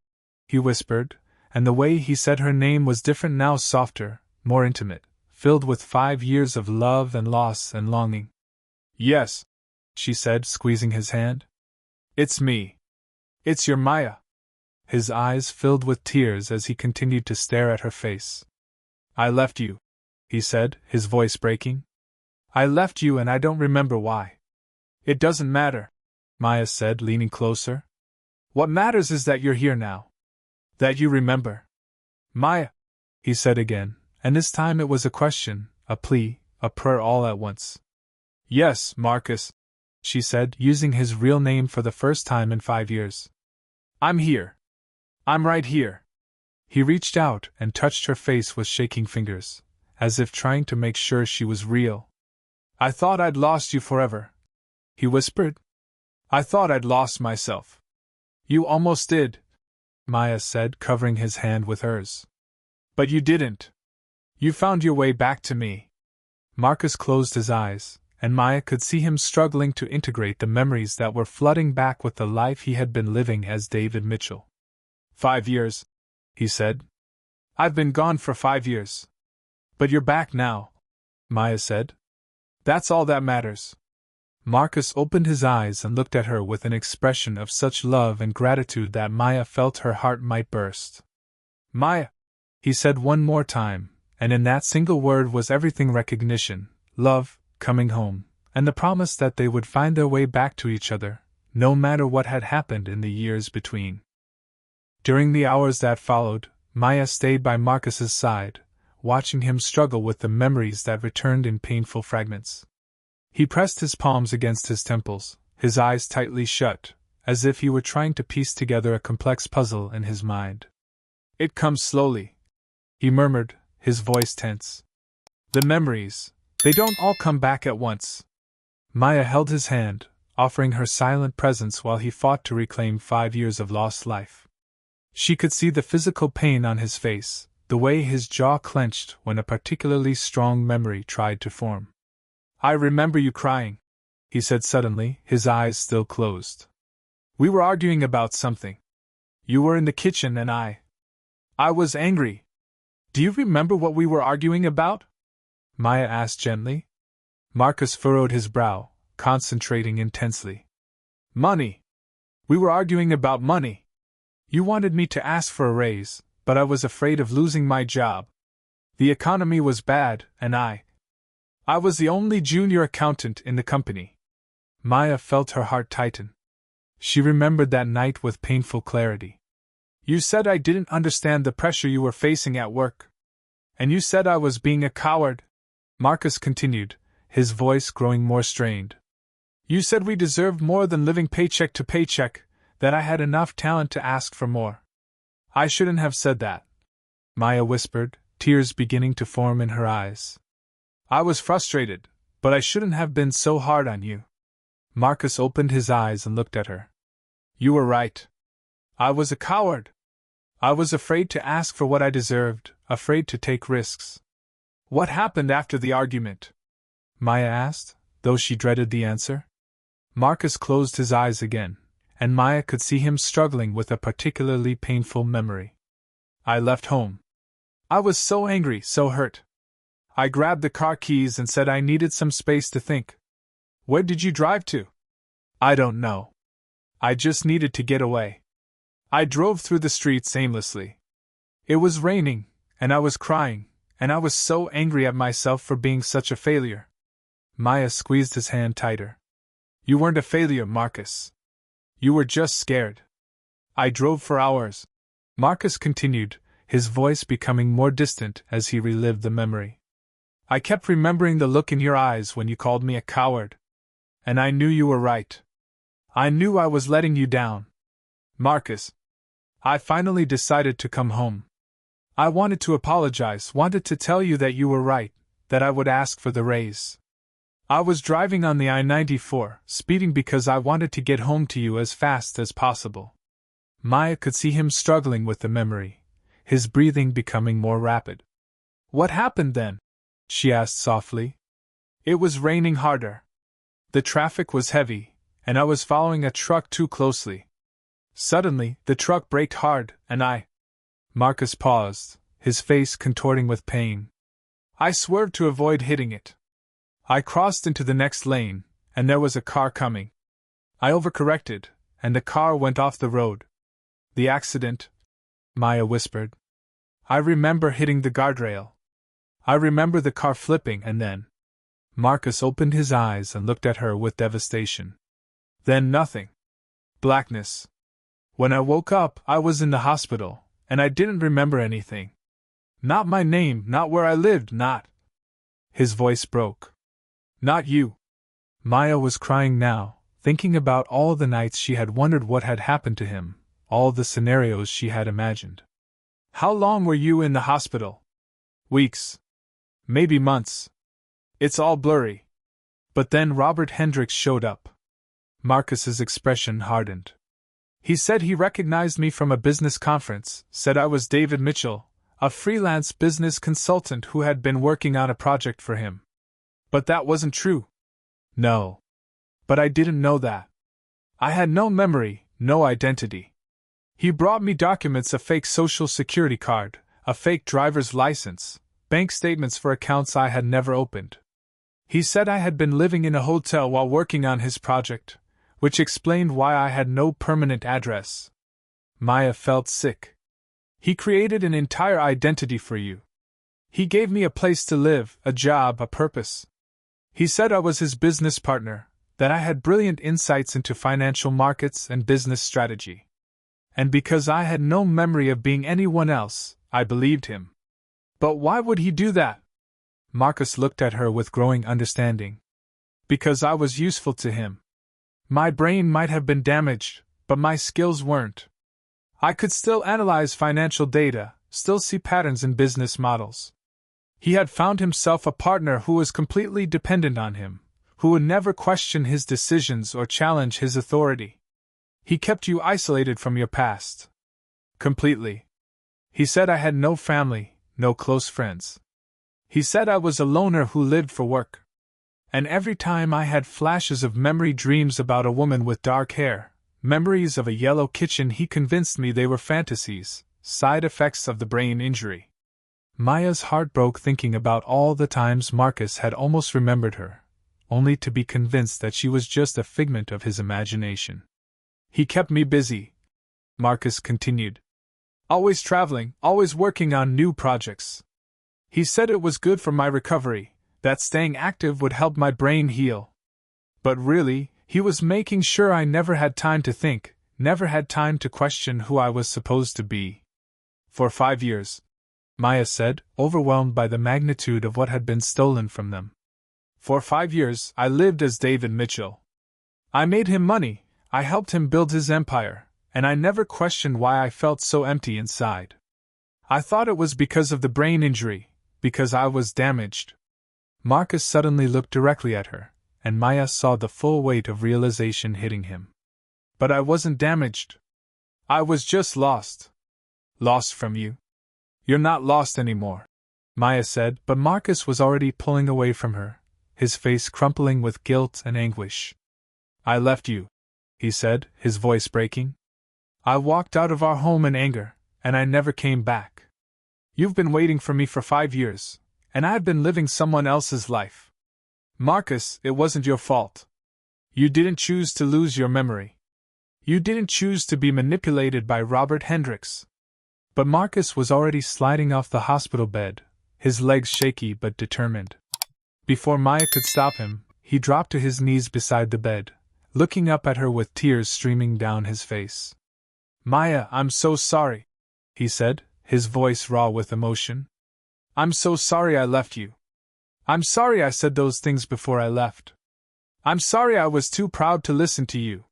Speaker 3: he whispered, and the way he said her name was different now, softer, more intimate, filled with 5 years of love and loss and longing. Yes, she said, squeezing his hand. It's me. It's your Maya. His eyes filled with tears as he continued to stare at her face. I left you, he said, his voice breaking. I left you and I don't remember why. It doesn't matter, Maya said, leaning closer. What matters is that you're here now. That you remember. Maya, he said again, and this time it was a question, a plea, a prayer all at once. Yes, Marcus, she said, using his real name for the first time in 5 years. I'm here. I'm right here. He reached out and touched her face with shaking fingers, as if trying to make sure she was real. I thought I'd lost you forever, he whispered. I thought I'd lost myself. You almost did, Maya said, covering his hand with hers. But you didn't. You found your way back to me. Marcus closed his eyes, and Maya could see him struggling to integrate the memories that were flooding back with the life he had been living as David Mitchell. 5 years, he said. I've been gone for 5 years. But you're back now, Maya said. That's all that matters. Marcus opened his eyes and looked at her with an expression of such love and gratitude that Maya felt her heart might burst. Maya, he said one more time, and in that single word was everything: recognition, love, coming home, and the promise that they would find their way back to each other, no matter what had happened in the years between. During the hours that followed, Maya stayed by Marcus's side, watching him struggle with the memories that returned in painful fragments. He pressed his palms against his temples, his eyes tightly shut, as if he were trying to piece together a complex puzzle in his mind. It comes slowly, he murmured, his voice tense. The memories, they don't all come back at once. Maya held his hand, offering her silent presence while he fought to reclaim 5 years of lost life. She could see the physical pain on his face, the way his jaw clenched when a particularly strong memory tried to form. I remember you crying, he said suddenly, his eyes still closed. We were arguing about something. You were in the kitchen and I was angry. Do you remember what we were arguing about? Maya asked gently. Marcus furrowed his brow, concentrating intensely. Money. We were arguing about money. You wanted me to ask for a raise, but I was afraid of losing my job. The economy was bad, and I was the only junior accountant in the company. Maya felt her heart tighten. She remembered that night with painful clarity. You said I didn't understand the pressure you were facing at work. And you said I was being a coward, Marcus continued, his voice growing more strained. You said we deserved more than living paycheck to paycheck, that I had enough talent to ask for more. I shouldn't have said that, Maya whispered, tears beginning to form in her eyes. I was frustrated, but I shouldn't have been so hard on you. Marcus opened his eyes and looked at her. You were right. I was a coward. I was afraid to ask for what I deserved, afraid to take risks. What happened after the argument? Maya asked, though she dreaded the answer. Marcus closed his eyes again, and Maya could see him struggling with a particularly painful memory. I left home. I was so angry, so hurt. I grabbed the car keys and said I needed some space to think. Where did you drive to? I don't know. I just needed to get away. I drove through the streets aimlessly. It was raining, and I was crying, and I was so angry at myself for being such a failure. Maya squeezed his hand tighter. You weren't a failure, Marcus. You were just scared. I drove for hours. Marcus continued, his voice becoming more distant as he relived the memory. I kept remembering the look in your eyes when you called me a coward. And I knew you were right. I knew I was letting you down. Marcus. I finally decided to come home. I wanted to apologize, wanted to tell you that you were right, that I would ask for the raise. I was driving on the I-94, speeding because I wanted to get home to you as fast as possible. Maya could see him struggling with the memory, his breathing becoming more rapid. What happened then? She asked softly. It was raining harder. The traffic was heavy, and I was following a truck too closely. Suddenly, the truck braked hard, and Marcus paused, his face contorting with pain. I swerved to avoid hitting it. I crossed into the next lane, and there was a car coming. I overcorrected, and the car went off the road. The accident, Maya whispered. I remember hitting the guardrail. I remember the car flipping, and then. Marcus opened his eyes and looked at her with devastation. Then nothing. Blackness. When I woke up, I was in the hospital, and I didn't remember anything. Not my name, not where I lived, not. His voice broke. Not you. Maya was crying now, thinking about all the nights she had wondered what had happened to him, all the scenarios she had imagined. How long were you in the hospital? Weeks. Maybe months. It's all blurry. But then Robert Hendricks showed up. Marcus's expression hardened. He said he recognized me from a business conference, said I was David Mitchell, a freelance business consultant who had been working on a project for him. But that wasn't true. No. But I didn't know that. I had no memory, no identity. He brought me documents, a fake social security card, a fake driver's license, bank statements for accounts I had never opened. He said I had been living in a hotel while working on his project, which explained why I had no permanent address. Maya felt sick. He created an entire identity for you. He gave me a place to live, a job, a purpose. He said I was his business partner, that I had brilliant insights into financial markets and business strategy. And because I had no memory of being anyone else, I believed him. But why would he do that? Marcus looked at her with growing understanding. Because I was useful to him. My brain might have been damaged, but my skills weren't. I could still analyze financial data, still see patterns in business models. He had found himself a partner who was completely dependent on him, who would never question his decisions or challenge his authority. He kept you isolated from your past. Completely. He said I had no family, no close friends. He said I was a loner who lived for work. And every time I had flashes of memory, dreams about a woman with dark hair, memories of a yellow kitchen, he convinced me they were fantasies, side effects of the brain injury. Maya's heart broke thinking about all the times Marcus had almost remembered her, only to be convinced that she was just a figment of his imagination. He kept me busy, Marcus continued. Always traveling, always working on new projects. He said it was good for my recovery, that staying active would help my brain heal. But really, he was making sure I never had time to think, never had time to question who I was supposed to be. For 5 years, Maya said, overwhelmed by the magnitude of what had been stolen from them. For 5 years, I lived as David Mitchell. I made him money, I helped him build his empire, and I never questioned why I felt so empty inside. I thought it was because of the brain injury, because I was damaged. Marcus suddenly looked directly at her, and Maya saw the full weight of realization hitting him. But I wasn't damaged. I was just lost. Lost from you. You're not lost anymore, Maya said, but Marcus was already pulling away from her, his face crumpling with guilt and anguish. I left you, he said, his voice breaking. I walked out of our home in anger, and I never came back. You've been waiting for me for 5 years, and I've been living someone else's life. Marcus, it wasn't your fault. You didn't choose to lose your memory. You didn't choose to be manipulated by Robert Hendricks. But Marcus was already sliding off the hospital bed, his legs shaky but determined. Before Maya could stop him, he dropped to his knees beside the bed, looking up at her with tears streaming down his face. Maya, I'm so sorry, he said, his voice raw with emotion. I'm so sorry I left you. I'm sorry I said those things before I left. I'm sorry I was too proud to listen to you.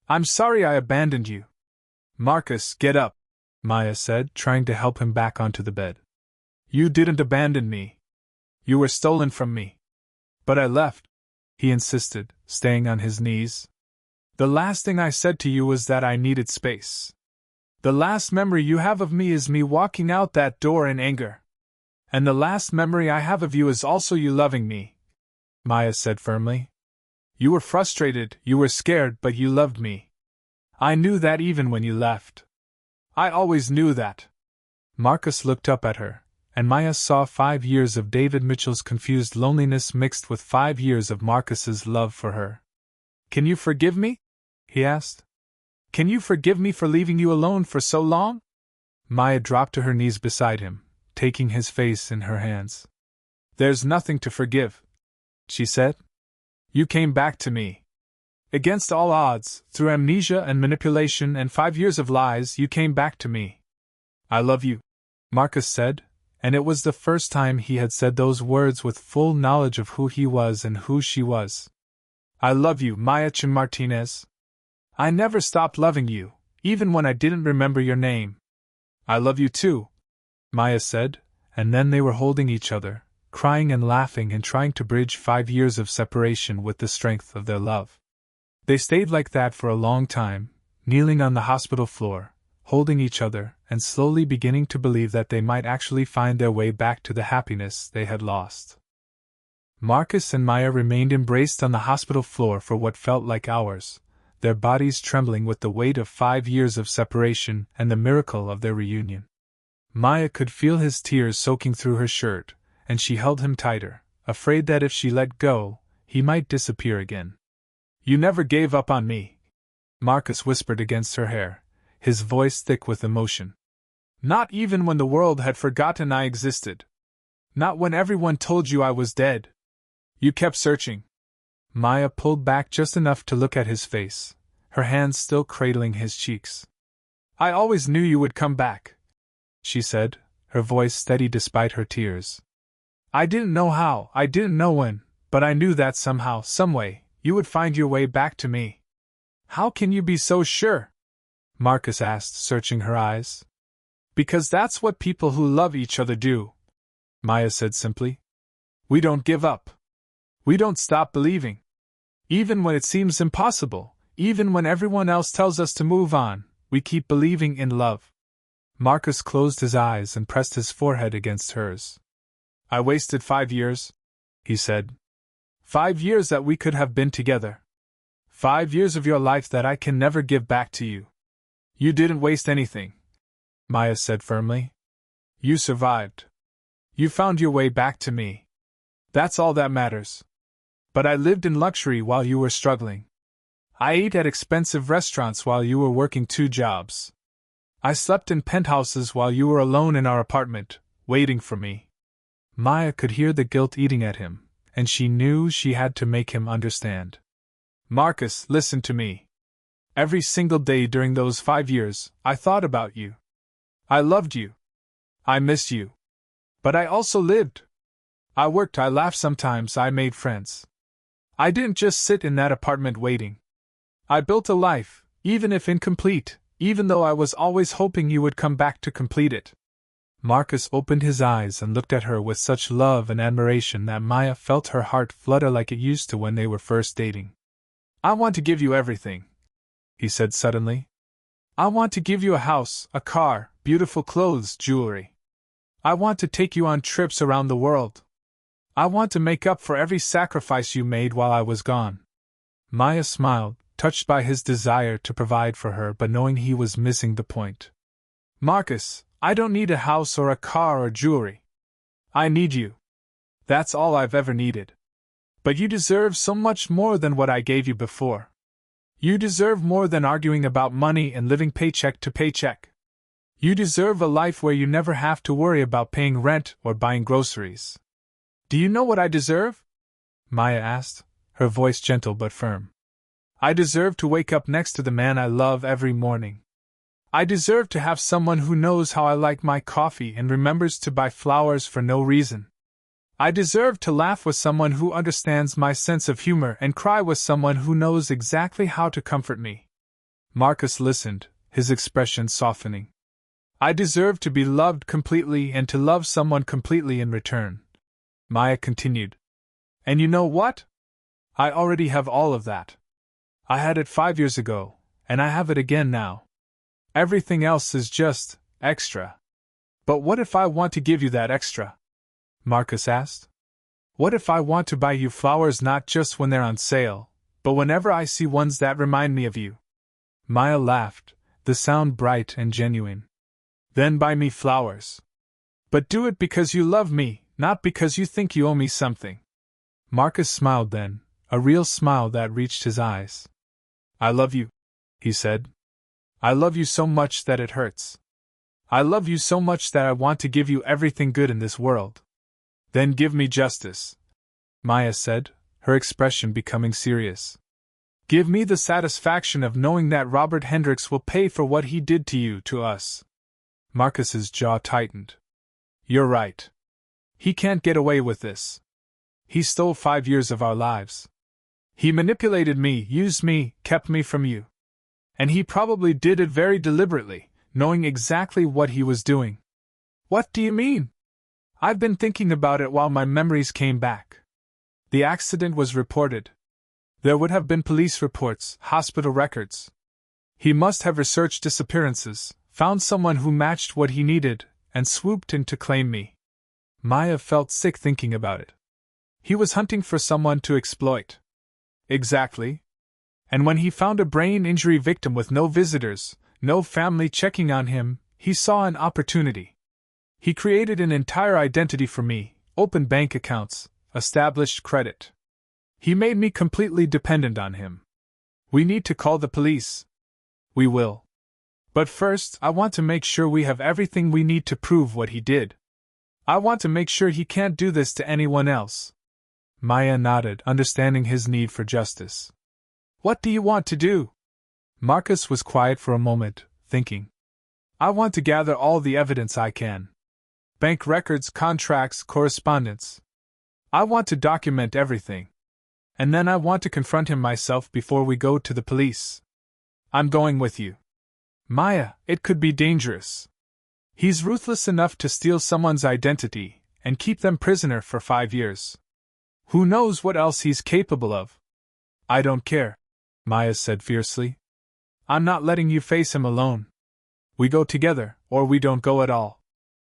Speaker 3: I'm sorry I abandoned you. Marcus, get up, Maya said, trying to help him back onto the bed. You didn't abandon me. You were stolen from me. But I left, he insisted, staying on his knees. The last thing I said to you was that I needed space. The last memory you have of me is me walking out that door in anger. And the last memory I have of you is also you loving me, Maya said firmly. You were frustrated, you were scared, but you loved me. I knew that even when you left. I always knew that. Marcus looked up at her, and Maya saw 5 years of David Mitchell's confused loneliness mixed with 5 years of Marcus's love for her. Can you forgive me? He asked. Can you forgive me for leaving you alone for so long? Maya dropped to her knees beside him, taking his face in her hands. There's nothing to forgive, she said. You came back to me. Against all odds, through amnesia and manipulation and 5 years of lies, you came back to me. I love you, Marcus said, and it was the first time he had said those words with full knowledge of who he was and who she was. I love you, Maya Chin Martinez. I never stopped loving you, even when I didn't remember your name. I love you too, Maya said, and then they were holding each other, crying and laughing and trying to bridge 5 years of separation with the strength of their love. They stayed like that for a long time, kneeling on the hospital floor, holding each other, and slowly beginning to believe that they might actually find their way back to the happiness they had lost. Marcus and Maya remained embraced on the hospital floor for what felt like hours, their bodies trembling with the weight of 5 years of separation and the miracle of their reunion. Maya could feel his tears soaking through her shirt, and she held him tighter, afraid that if she let go, he might disappear again. You never gave up on me, Marcus whispered against her hair, his voice thick with emotion. Not even when the world had forgotten I existed. Not when everyone told you I was dead. You kept searching. Maya pulled back just enough to look at his face, her hands still cradling his cheeks. I always knew you would come back, she said, her voice steady despite her tears. I didn't know how, I didn't know when, but I knew that somehow, someway, you would find your way back to me. How can you be so sure? Marcus asked, searching her eyes. Because that's what people who love each other do, Maya said simply. We don't give up. We don't stop believing. Even when it seems impossible, even when everyone else tells us to move on, we keep believing in love. Marcus closed his eyes and pressed his forehead against hers. I wasted 5 years, he said. 5 years that we could have been together. 5 years of your life that I can never give back to you. You didn't waste anything, Maya said firmly. You survived. You found your way back to me. That's all that matters. But I lived in luxury while you were struggling. I ate at expensive restaurants while you were working 2 jobs. I slept in penthouses while you were alone in our apartment, waiting for me. Maya could hear the guilt eating at him, and she knew she had to make him understand. Marcus, listen to me. Every single day during those 5 years, I thought about you. I loved you. I missed you. But I also lived. I worked, I laughed sometimes, I made friends. I didn't just sit in that apartment waiting. I built a life, even if incomplete, even though I was always hoping you would come back to complete it. Marcus opened his eyes and looked at her with such love and admiration that Maya felt her heart flutter like it used to when they were first dating. "I want to give you everything," he said suddenly. "I want to give you a house, a car, beautiful clothes, jewelry. I want to take you on trips around the world. I want to make up for every sacrifice you made while I was gone." Maya smiled, touched by his desire to provide for her but knowing he was missing the point. "Marcus, I don't need a house or a car or jewelry. I need you. That's all I've ever needed. But you deserve so much more than what I gave you before. You deserve more than arguing about money and living paycheck to paycheck. You deserve a life where you never have to worry about paying rent or buying groceries." "Do you know what I deserve?" Maya asked, her voice gentle but firm. "I deserve to wake up next to the man I love every morning. I deserve to have someone who knows how I like my coffee and remembers to buy flowers for no reason. I deserve to laugh with someone who understands my sense of humor and cry with someone who knows exactly how to comfort me." Marcus listened, his expression softening. "I deserve to be loved completely and to love someone completely in return," Maya continued. "And you know what? I already have all of that. I had it 5 years ago, and I have it again now. Everything else is just extra." "But what if I want to give you that extra?" Marcus asked. "What if I want to buy you flowers not just when they're on sale, but whenever I see ones that remind me of you?" Maya laughed, the sound bright and genuine. "Then buy me flowers. But do it because you love me, not because you think you owe me something." Marcus smiled then, a real smile that reached his eyes. "I love you," he said. "I love you so much that it hurts. I love you so much that I want to give you everything good in this world." "Then give me justice," Maya said, her expression becoming serious. "Give me the satisfaction of knowing that Robert Hendricks will pay for what he did to you, to us." Marcus's jaw tightened. "You're right. He can't get away with this. He stole 5 years of our lives. He manipulated me, used me, kept me from you. And he probably did it very deliberately, knowing exactly what he was doing." "What do you mean?" "I've been thinking about it while my memories came back. The accident was reported. There would have been police reports, hospital records. He must have researched disappearances, found someone who matched what he needed, and swooped in to claim me." Maya felt sick thinking about it. He was hunting for someone to exploit. Exactly. And when he found a brain injury victim with no visitors, no family checking on him, he saw an opportunity. He created an entire identity for me, opened bank accounts, established credit. He made me completely dependent on him. We need to call the police. We will. But first, I want to make sure we have everything we need to prove what he did. I want to make sure he can't do this to anyone else." Maya nodded, understanding his need for justice. "What do you want to do?" Marcus was quiet for a moment, thinking. "I want to gather all the evidence I can. Bank records, contracts, correspondence. I want to document everything. And then I want to confront him myself before we go to the police. I'm going with you." "Maya, it could be dangerous. He's ruthless enough to steal someone's identity and keep them prisoner for 5 years. Who knows what else he's capable of?" "I don't care," Maya said fiercely. "I'm not letting you face him alone. We go together, or we don't go at all."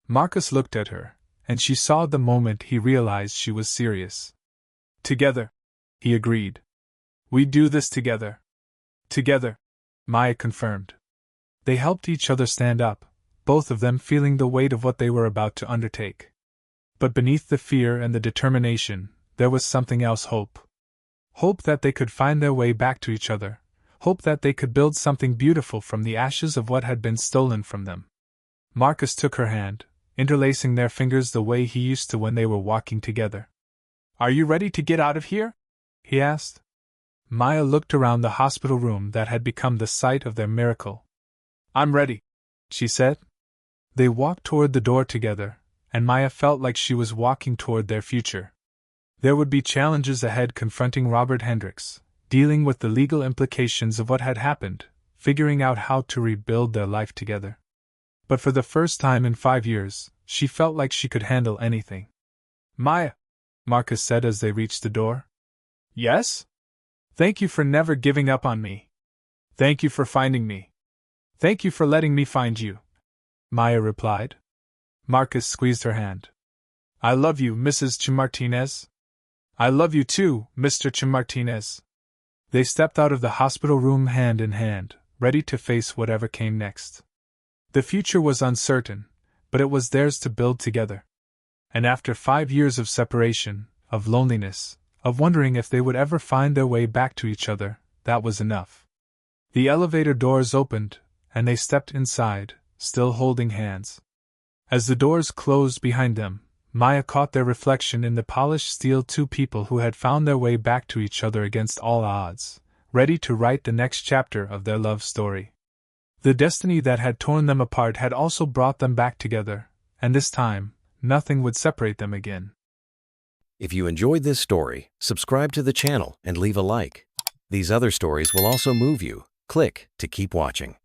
Speaker 3: Marcus looked at her, and she saw the moment he realized she was serious. "Together," he agreed. "We do this together." "Together," Maya confirmed. They helped each other stand up, both of them feeling the weight of what they were about to undertake. But beneath the fear and the determination, there was something else: hope. Hope that they could find their way back to each other, hope that they could build something beautiful from the ashes of what had been stolen from them. Marcus took her hand, interlacing their fingers the way he used to when they were walking together. "Are you ready to get out of here?" he asked. Maya looked around the hospital room that had become the site of their miracle. "I'm ready," she said. They walked toward the door together, and Maya felt like she was walking toward their future. There would be challenges ahead confronting Robert Hendricks, dealing with the legal implications of what had happened, figuring out how to rebuild their life together. But for the first time in 5 years, she felt like she could handle anything. Maya, Marcus said as they reached the door. Yes? Thank you for never giving up on me. Thank you for finding me. Thank you for letting me find you, Maya replied. Marcus squeezed her hand. I love you, Mrs. Chamartinez. I love you too, Mr. Chamartinez. They stepped out of the hospital room hand in hand, ready to face whatever came next. The future was uncertain, but it was theirs to build together. And after 5 years of separation, of loneliness, of wondering if they would ever find their way back to each other, that was enough. The elevator doors opened, and they stepped inside, still holding hands. As the doors closed behind them, Maya caught their reflection in the polished steel, two people who had found their way back to each other against all odds, ready to write the next chapter of their love story. The destiny that had torn them apart had also brought them back together, and this time, nothing would separate them again.
Speaker 2: If you enjoyed this story, subscribe to the channel and leave a like. These other stories will also move you. Click to keep watching.